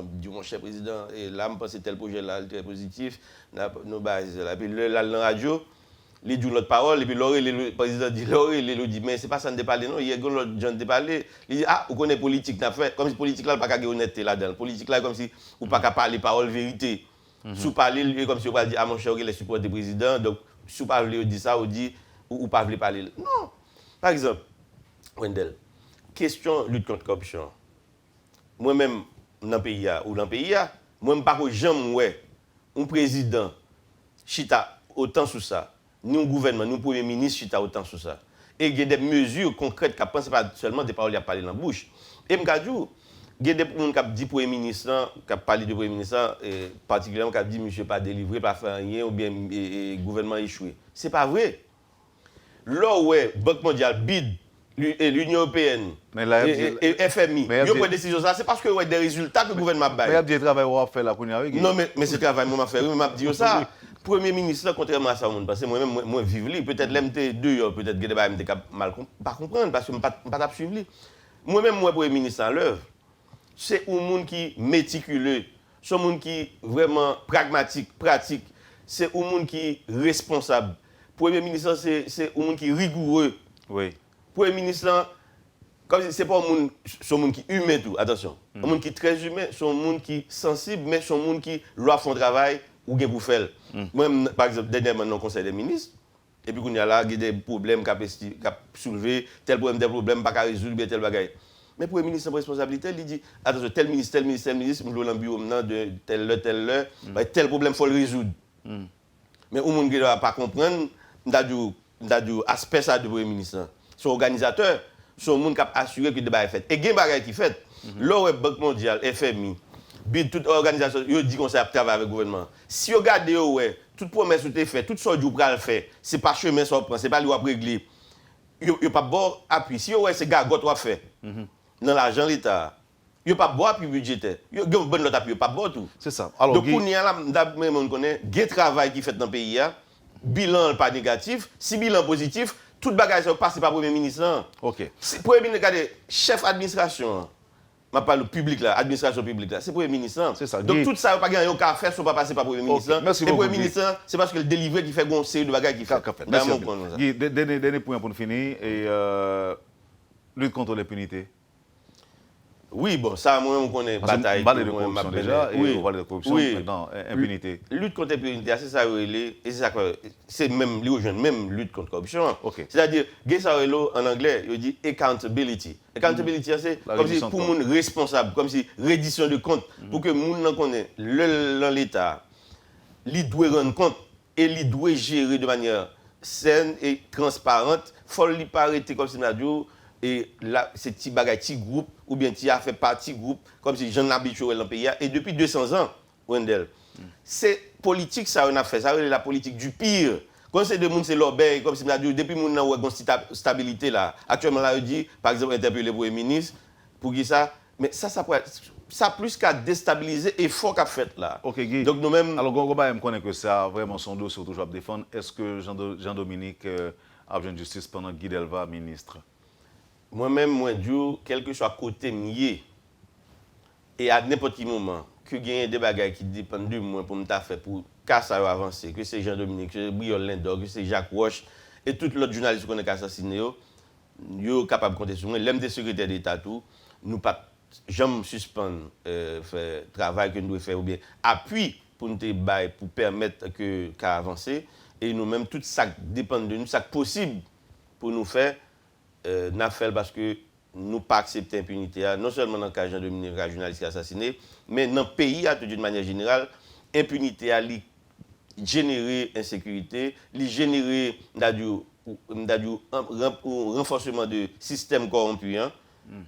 Speaker 4: dit mon cher président et là me pense tel projet là très positif nos bases là puis là dans la radio il dit notre parole et puis le président dit il dit mais c'est pas ça de parler non il y a l'autre gens de parler il dit ah vous connaissez politique n'a fait comme si politique là pas qu'à honnêteté là-dedans politique là comme si ou pas qu'à parler parole vérité sous parler comme si on va dire ah mon cher il est supporter du président donc sous parler dit ça ou dit ou pas veut parler non. Par exemple, Wendell, question lutte contre la corruption. Moi-même, dans le pays, Moi, je ne sais pas jamais un président chita autant sur ça, ni un gouvernement, ni un premier ministre chita autant sur ça. Et il y a des mesures concrètes qui ne pensent pas seulement des paroles qui parlent dans la bouche. Et je me dis, il y a des gens qui dit Premier ministre, qui parlent du Premier ministre, particulièrement qui dit monsieur pas délivré, pas fait rien, ou bien le gouvernement échoué. Ce n'est pas vrai. Là où Banque mondiale, BID, et l'Union européenne et FMI, ils ont pris une décision, c'est parce que y a des résultats que le gouvernement a
Speaker 2: fait. Mais il y a des travail qu'on a fait là.
Speaker 4: Non, mais c'est le travail que je fait. Mais je dis ça. Premier ministre, contrairement à ça, parce que moi-même, moi, vivre, peut-être l'MT2, peut-être que je mal pas comprendre, parce que je ne peux pas suivre. Moi-même, moi, Premier ministre en l'œuvre, c'est un monde qui est méticuleux, c'est un monde qui est vraiment pragmatique, pratique, c'est un monde qui est responsable. Premier ministre, c'est un monde qui est rigoureux.
Speaker 2: Oui.
Speaker 4: Premier ministre, comme c'est pas un monde qui est humain tout, attention. Un monde qui est très humain, c'est un monde qui est sensible, mais c'est un monde qui doit faire un travail ou bien pour faire. Moi, par exemple, dernièrement, dans le Conseil des ministres, et puis il y a là des problèmes qui ont soulevé, tel problème, pas qu'à résoudre, tel bagaille. Mais pour le ministre de responsabilité, il dit attention, tel ministre, je suis dans le bureau de tel problème, il faut le résoudre. Mais au monde qui ne va pas comprendre, il aspect ça du Premier ministre. Son organisateur, son monde qui a assuré que le débat est fait. Et il y a des bagages qui sont faits. Là où la Banque mondiale, FMI, toute organisation, ils disent qu'on travaille avec le gouvernement. Si vous regardez, toute promesse qui est faite, tout ce que vous pouvez faire, ce n'est pas chemin sans prendre, ce n'est pas lui à régler. Il n'y a pas de bon appui. Si vous c'est gars qui fait dans l'argent de l'État, il n'y a pas de bon appui budgétaire. Il y a un bon appui, il n'y a pas de bon tout.
Speaker 2: C'est ça.
Speaker 4: Alors, donc, il y a un travail qui est fait dans le pays, bilan pas négatif, si bilan positif, tout bagage passe par le Premier ministre.
Speaker 2: OK.
Speaker 4: Si Premier ministre, regardez, chef d'administration, je parle public là, administration publique là, c'est Premier ministre.
Speaker 2: C'est ça.
Speaker 4: Donc tout ça, pas gagner aucun faire, ne pas passer par Premier ministre.
Speaker 2: Okay. Merci
Speaker 4: et
Speaker 2: beaucoup.
Speaker 4: Premier ministre, c'est parce que le délivré qui fait une série de bagages qui fait.
Speaker 2: Merci. Guy, dernier point pour nous finir, et lutte contre l'impunité.
Speaker 4: Oui, bon, ça, moi, on connaît bataille.
Speaker 2: On parle de corruption déjà, et on parle de corruption maintenant, impunité.
Speaker 4: Lutte contre l'impunité, c'est ça, c'est même lutte contre la corruption.
Speaker 2: Okay.
Speaker 4: C'est-à-dire, en anglais, il dit accountability. Accountability, c'est comme si pour les gens responsables, comme si reddition de compte, pour que les gens connaissent l'État, ils doivent rendre compte et ils doivent gérer de manière saine et transparente. Il faut ne pas arrêter comme si on a dit. Et là, c'est petit bagage, petit groupe, ou bien tu as fait partie groupe, comme si j'en habitué dans le pays. Et depuis 200 ans, Wendell, c'est politique, ça on a fait, ça c'est la politique du pire. Quand c'est de monde, c'est l'obéi, comme si on a dit, depuis qu'on a une stabilité là. Actuellement, là, on dit, par exemple, interpeller le Premier ministre, pour qui ça. Mais ça plus qu'à déstabiliser et faut qu'à faire là.
Speaker 2: OK, Guy.
Speaker 4: Donc nous-mêmes.
Speaker 2: Alors, Goba, je connais que ça, vraiment, son dos, surtout, je vais défendre. Est-ce que Jean-Dominique a besoin de justice pendant Guy Delva, ministre?
Speaker 4: Moi-même, moi, quel que soit côté mieux, et à n'importe quel moment, que gagne des bagages qui dépendent de moi pour me faire pour casser ça avancer, que c'est Jean-Dominique, que c'est Briol Lindor, que c'est Jacques Roche, et tout l'autre journaliste qu'on a assassiné, ils sont capables de compter sur moi. L'aime des secrétaires d'État, tout, nous pas jamais suspendre le travail que nous devons faire, ou bien appui pour nous pour permettre qu'à avancer, et nous-mêmes, tout ça dépend de nous, ça possible pour nous faire. N'a fait parce que nous pas accepter l'impunité, non seulement dans le cas de Jean-Dominique, journaliste assassiné, mais dans le pays, d'une manière générale, l'impunité a généré insécurité, généré un renforcement de système corrompu,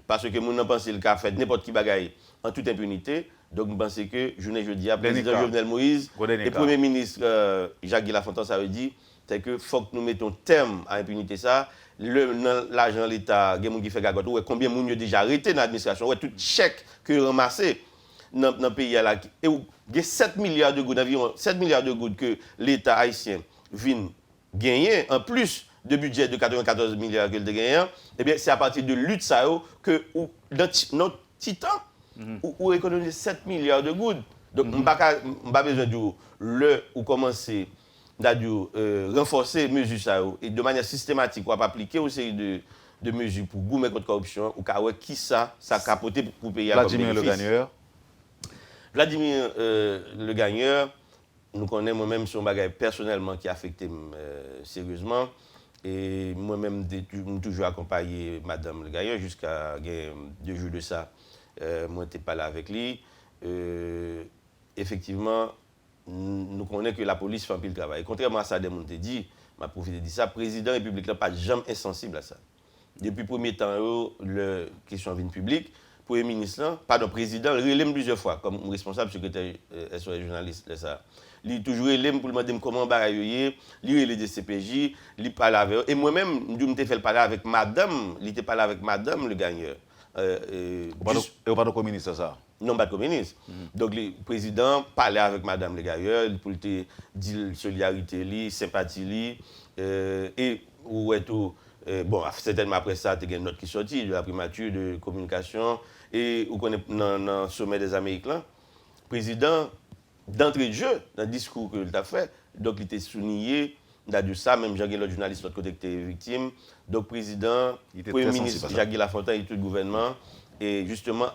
Speaker 4: parce que nous pensons qu'il a fait n'importe qui bagaille en toute impunité. Donc, nous pensons que, jeudi, le président Jovenel Moïse et le Premier ministre Jacques Lafontaine, ça veut dire que faut que nous mettons terme à l'impunité. L'argent de l'État, il y a des gens qui font gagote, combien de gens ont déjà arrêté dans l'administration, tout chèque que ramassé dans le pays. Et il y a 7 milliards de gouttes, environ 7 milliards de gouttes que l'État haïtien vient gagner, en plus de budget de 94 milliards qu'il a gagné. Eh bien, c'est à partir de lutte ça que notre titan, où économiser 7 milliards de gouttes. Donc, on n'a pas besoin de commencer. Renforcer les mesures et de manière systématique, on va appliquer une série de mesures pour gommer contre la corruption ou qui ça capoter pour payer à
Speaker 2: Vladimir le gagneur.
Speaker 4: Vladimir le gagneur, nous connaissons moi-même son bagage personnellement qui a affecté sérieusement. Et moi-même, j'ai toujours accompagné Madame le gagneur jusqu'à 2 jours de ça. Moi, je n'étais pas là avec lui. effectivement, nous connaissons que la police fait un peu le travail. Contrairement à ça, des gens dit, m'a profité de ça, le président républicain n'est pas jamais insensible à ça. Depuis le premier temps, la question de vie publique, le Premier ministre, pardon, le président, il relève plusieurs fois comme responsable secrétaire SOS journaliste. Ça. Il est toujours relève pour demander comment il relève des CPJ, il parle avec eux. Et moi-même, je me fait parler avec madame, il était parlé avec madame le gagneur.
Speaker 2: Et pas de communiste, ça?
Speaker 4: Non, pas de communiste. Donc, le président parlait avec madame le gagneur pour dire solidarité, sympathie, et où est tout. Bon, certainement après ça, il y a une note qui sortit de la primature de communication et où on est dans le sommet des Américains. Le président, d'entrée de jeu, dans le discours qu'il a fait, donc il était souligné, il a dit ça, même Jean-Guy, l'autre journaliste, l'autre côté qui était victime. Donc, le président, le Premier ministre, Jean-Guy Lafontaine et tout le gouvernement, et justement,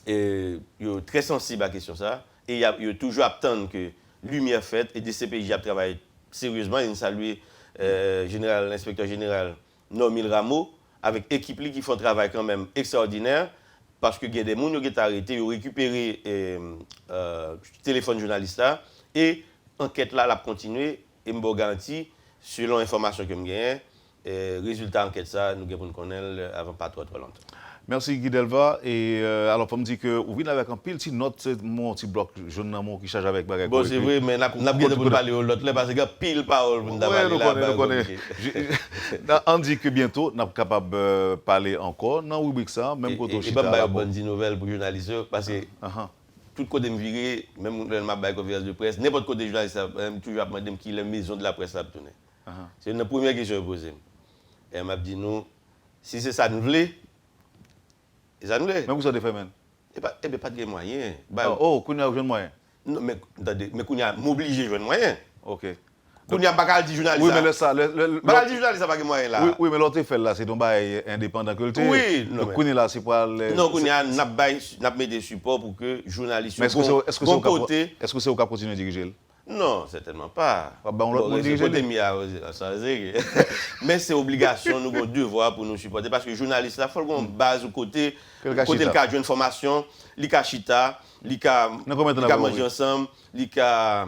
Speaker 4: il est très sensible à la question ça. Et il a toujours attendu que lumière faite et des CPJ a travaillé sérieusement. Il a salué l'inspecteur général Normil Rameau, avec l'équipe qui font un travail quand même extraordinaire, parce que il y a des gens qui ont été arrêtés, ils ont récupéré le téléphone journaliste là, et l'enquête là, elle a continué, et je vous garantis, selon l'information que j'ai, résultat d'enquête ça, nous devons connaître avant pas trop longtemps.
Speaker 2: Merci Guy Delva. Et alors, pour me dire que vous venez avec un pile petit note, mon petit bloc jaune qui charge avec bagage.
Speaker 4: Bon, c'est vrai, mais on a bien de parler au l'autre, parce que pile parole pour nous parler
Speaker 2: là. On dit que bientôt, on est capable de parler encore dans rubrique ça, même quand on
Speaker 4: chita. Et pas bonne nouvelle pour les journalistes, parce que tout côté me virer, même quand on a conférence de presse, n'importe côté journaliste, toujours demandé qui est la maison de la presse à tourner. C'est une première question que je pose. Et elle m'a dit, nous, si c'est ça nous voulons,
Speaker 2: mais vous avez fait, même?
Speaker 4: Eh bien, pas de moyens.
Speaker 2: Oh, qu'on a besoin de moyens?
Speaker 4: Non, mais qu'on a m'obligé de jouer de moyens.
Speaker 2: Ok.
Speaker 4: Qu'on a pas dit journaliste.
Speaker 2: Oui, mais ça.
Speaker 4: Pas dit journaliste, ça pas de moyens là.
Speaker 2: Oui, mais l'autre fait là, c'est donc indépendant que le thé.
Speaker 4: Oui, non.
Speaker 2: Qu'on est là, c'est pas.
Speaker 4: Non, qu'on a mis des supports pour que journalistes.
Speaker 2: Mais est-ce que c'est au cas continuer à diriger?
Speaker 4: Non, certainement pas.
Speaker 2: C'est
Speaker 4: mais c'est obligation, nous avons devoir pour nous supporter. Parce que les journalistes, il faut qu'on base au côté le cas d'une formation, le cas chita, le cas manger ensemble, le cas.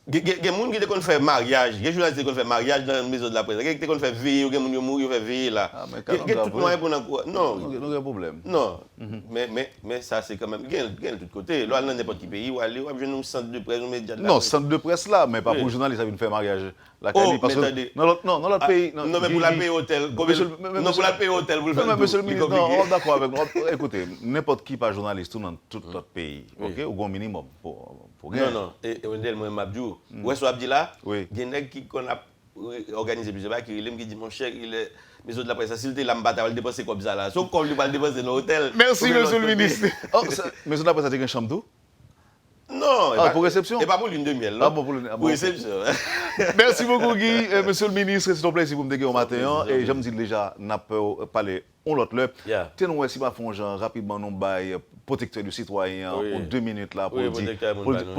Speaker 4: Il y a des gens qui font mariage, il y a des journalistes qui font mariage dans la maison de la presse, il y a des gens qui font veiller, il y a des gens qui mourent, ils font veiller là. Il y a tout moyen pour nous. Non,
Speaker 2: il n'y a pas de problème.
Speaker 4: Non, mais ça c'est quand même, il y a de tous côtés. Là, dans n'importe quel pays, où aller, on a un centre de presse, un média de la presse.
Speaker 2: Non, centre de presse là, mais pas pour les journalistes qui font mariage.
Speaker 4: Oh, mais attendez.
Speaker 2: Non, l'autre pays.
Speaker 4: Non, mais pour la payer hôtel. Non, pour la payer hôtel, vous le faites.
Speaker 2: Monsieur le ministre, non, d'accord avec nous. Écoutez, n'importe qui pas journaliste dans tout notre pays, ok, au minimum pour gagner.
Speaker 4: Non, et moi, Mabdou, où est-ce que là,
Speaker 2: il
Speaker 4: y a des gens qui ont organisé plusieurs fois, qui dit, mon cher, il est maison de la presse, s'il te l'a m'battre, il va dépenser comme ça là. Sauf qu'on lui va dépenser dans l'hôtel.
Speaker 2: Merci, monsieur le ministre. Maison de la presse, ça a une chambre d'eau?
Speaker 4: Non.
Speaker 2: Pour réception?
Speaker 4: Et pas pour lune de miel, non? Pour réception.
Speaker 2: Merci beaucoup, Guy. Monsieur le ministre, c'est un plaisir pour me déguer au matin. Et je me dis déjà, n'a pas parlé on l'autre là. Tenons si pas font rapidement nous bail protecteur du citoyen en 2 minutes là pour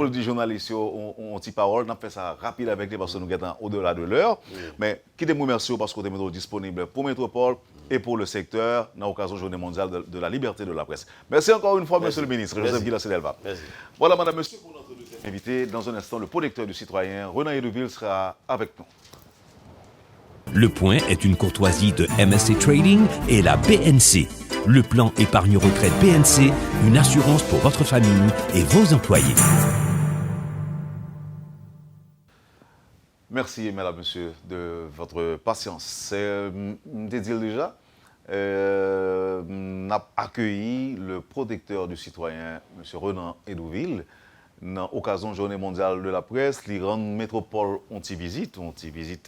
Speaker 2: dire journalistes on petit parole, n'a fait ça rapide avec les parce que nous sommes au-delà de l'heure. Mais qui vous remercie parce que vous êtes disponible pour Métropole et pour le secteur dans l'occasion Journée mondiale de la liberté de la presse. Merci encore une fois, monsieur le ministre. Joseph Guilla Sedelva. Voilà, madame, monsieur, pour notre deuxième invité. Dans un instant, le protecteur du citoyen, Renan Edeville, sera avec nous.
Speaker 1: Le Point est une courtoisie de MSC Trading et la BNC. Le plan épargne retraite BNC, une assurance pour votre famille et vos employés.
Speaker 2: Merci, mesdames, messieurs, de votre patience. C'est dire déjà, on a accueilli le protecteur du citoyen, M. Renan Edeville, dans l'occasion de la Journée mondiale de la presse. Les grandes métropoles ont y visite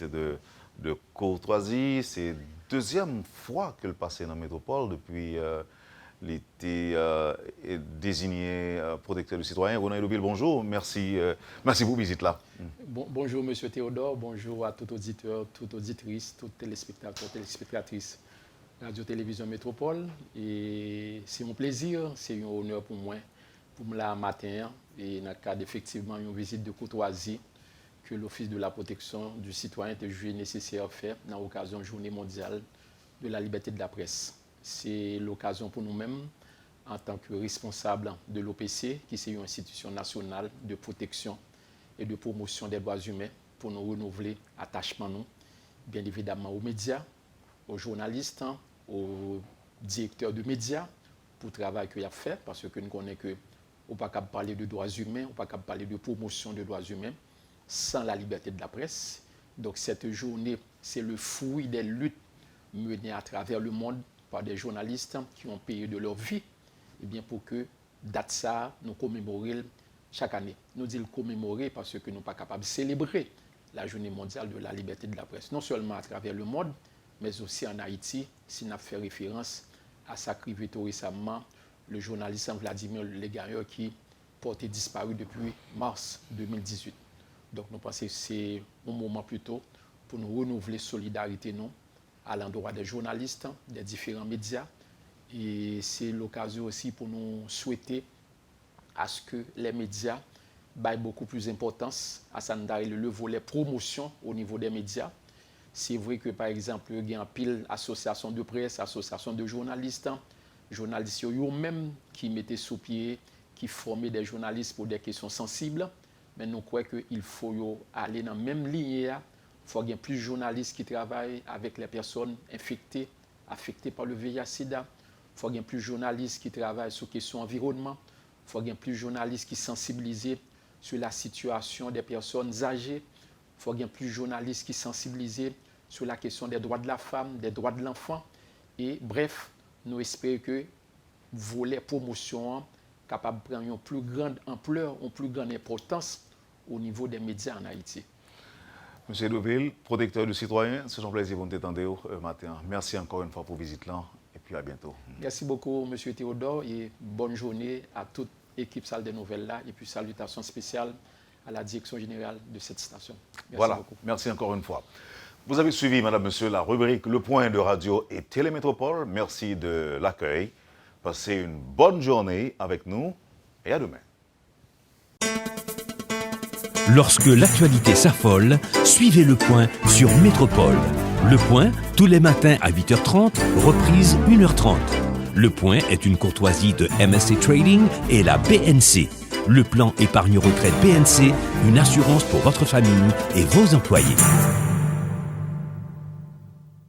Speaker 2: de courtoisie. C'est la deuxième fois qu'elle passait dans la métropole depuis l'été désigné protecteur du citoyen. Renan Edeville, bonjour. Merci pour la visite là.
Speaker 5: Bonjour, M. Théodore. Bonjour à tout auditeur, toute auditrice, tout téléspectateur, téléspectatrice Radio-Télévision Métropole. Et c'est un plaisir, c'est un honneur pour moi, pour me la matin, et dans le cadre effectivement une visite de courtoisie que l'Office de la protection du citoyen était jugé nécessaire de faire dans l'occasion de la Journée mondiale de la liberté de la presse. C'est l'occasion pour nous-mêmes, en tant que responsable de l'OPC, qui est une institution nationale de protection et de promotion des droits humains, pour nous renouveler attachement, nous, bien évidemment aux médias, aux journalistes, aux directeurs de médias, pour le travail qu'il a fait, parce que nous connaissons que on ne peut pas parler de droits humains, on ne peut pas parler de promotion de droits humains sans la liberté de la presse. Donc cette journée, c'est le fruit des luttes menées à travers le monde par des journalistes qui ont payé de leur vie, et bien pour que date ça, nous commémorer chaque année. Nous disons commémorer parce que nous ne sommes pas capables de célébrer la journée mondiale de la liberté de la presse, non seulement à travers le monde, mais aussi en Haïti, si nous fait référence à sacrifié tout récemment le journaliste Vladimir Legailleur qui portait disparu depuis mars 2018. Donc nous pensons que c'est un moment plutôt pour nous renouveler solidarité nous, à l'endroit des journalistes, des différents médias. Et c'est l'occasion aussi pour nous souhaiter à ce que les médias baillent beaucoup plus d'importance à le volet promotion au niveau des médias. C'est vrai que, par exemple, il y a une pile association de presse, association de journalistes, journalistes eux-mêmes qui mettaient sous pied, qui formaient des journalistes pour des questions sensibles. Mais nous croyons qu'il faut aller dans la même ligne. Il faut qu'il y ait plus de journalistes qui travaillent avec les personnes affectées par le VIH-Sida. Il faut qu'il y ait plus de journalistes qui travaillent sur les questions environnement. Il faut qu'il y ait plus de journalistes qui sensibilisent sur la situation des personnes âgées. Il faut qu'il y ait plus de journalistes qui sensibilisent sur la question des droits de la femme, des droits de l'enfant. Et bref, nous espérons que volet promotion capable de prendre une plus grande ampleur, une plus grande importance au niveau des médias en Haïti.
Speaker 2: Monsieur Deauville, protecteur du citoyen, c'est un plaisir de vous t'étendre ce matin. Merci encore une fois pour la visite là et puis à bientôt.
Speaker 5: Merci beaucoup, Monsieur Théodore, et bonne journée à toute l'équipe Salle des Nouvelles là, et puis salutations spéciales à la direction générale de cette station. Merci beaucoup.
Speaker 2: Merci encore une fois. Vous avez suivi, madame, monsieur, la rubrique Le Point de Radio et Télémétropole. Merci de l'accueil. Passez une bonne journée avec nous et à demain.
Speaker 1: Lorsque l'actualité s'affole, suivez Le Point sur Métropole. Le Point, tous les matins à 8h30, reprise 1h30. Le Point est une courtoisie de MSC Trading et la BNC. Le plan épargne retraite BNC, une assurance pour votre famille et vos employés.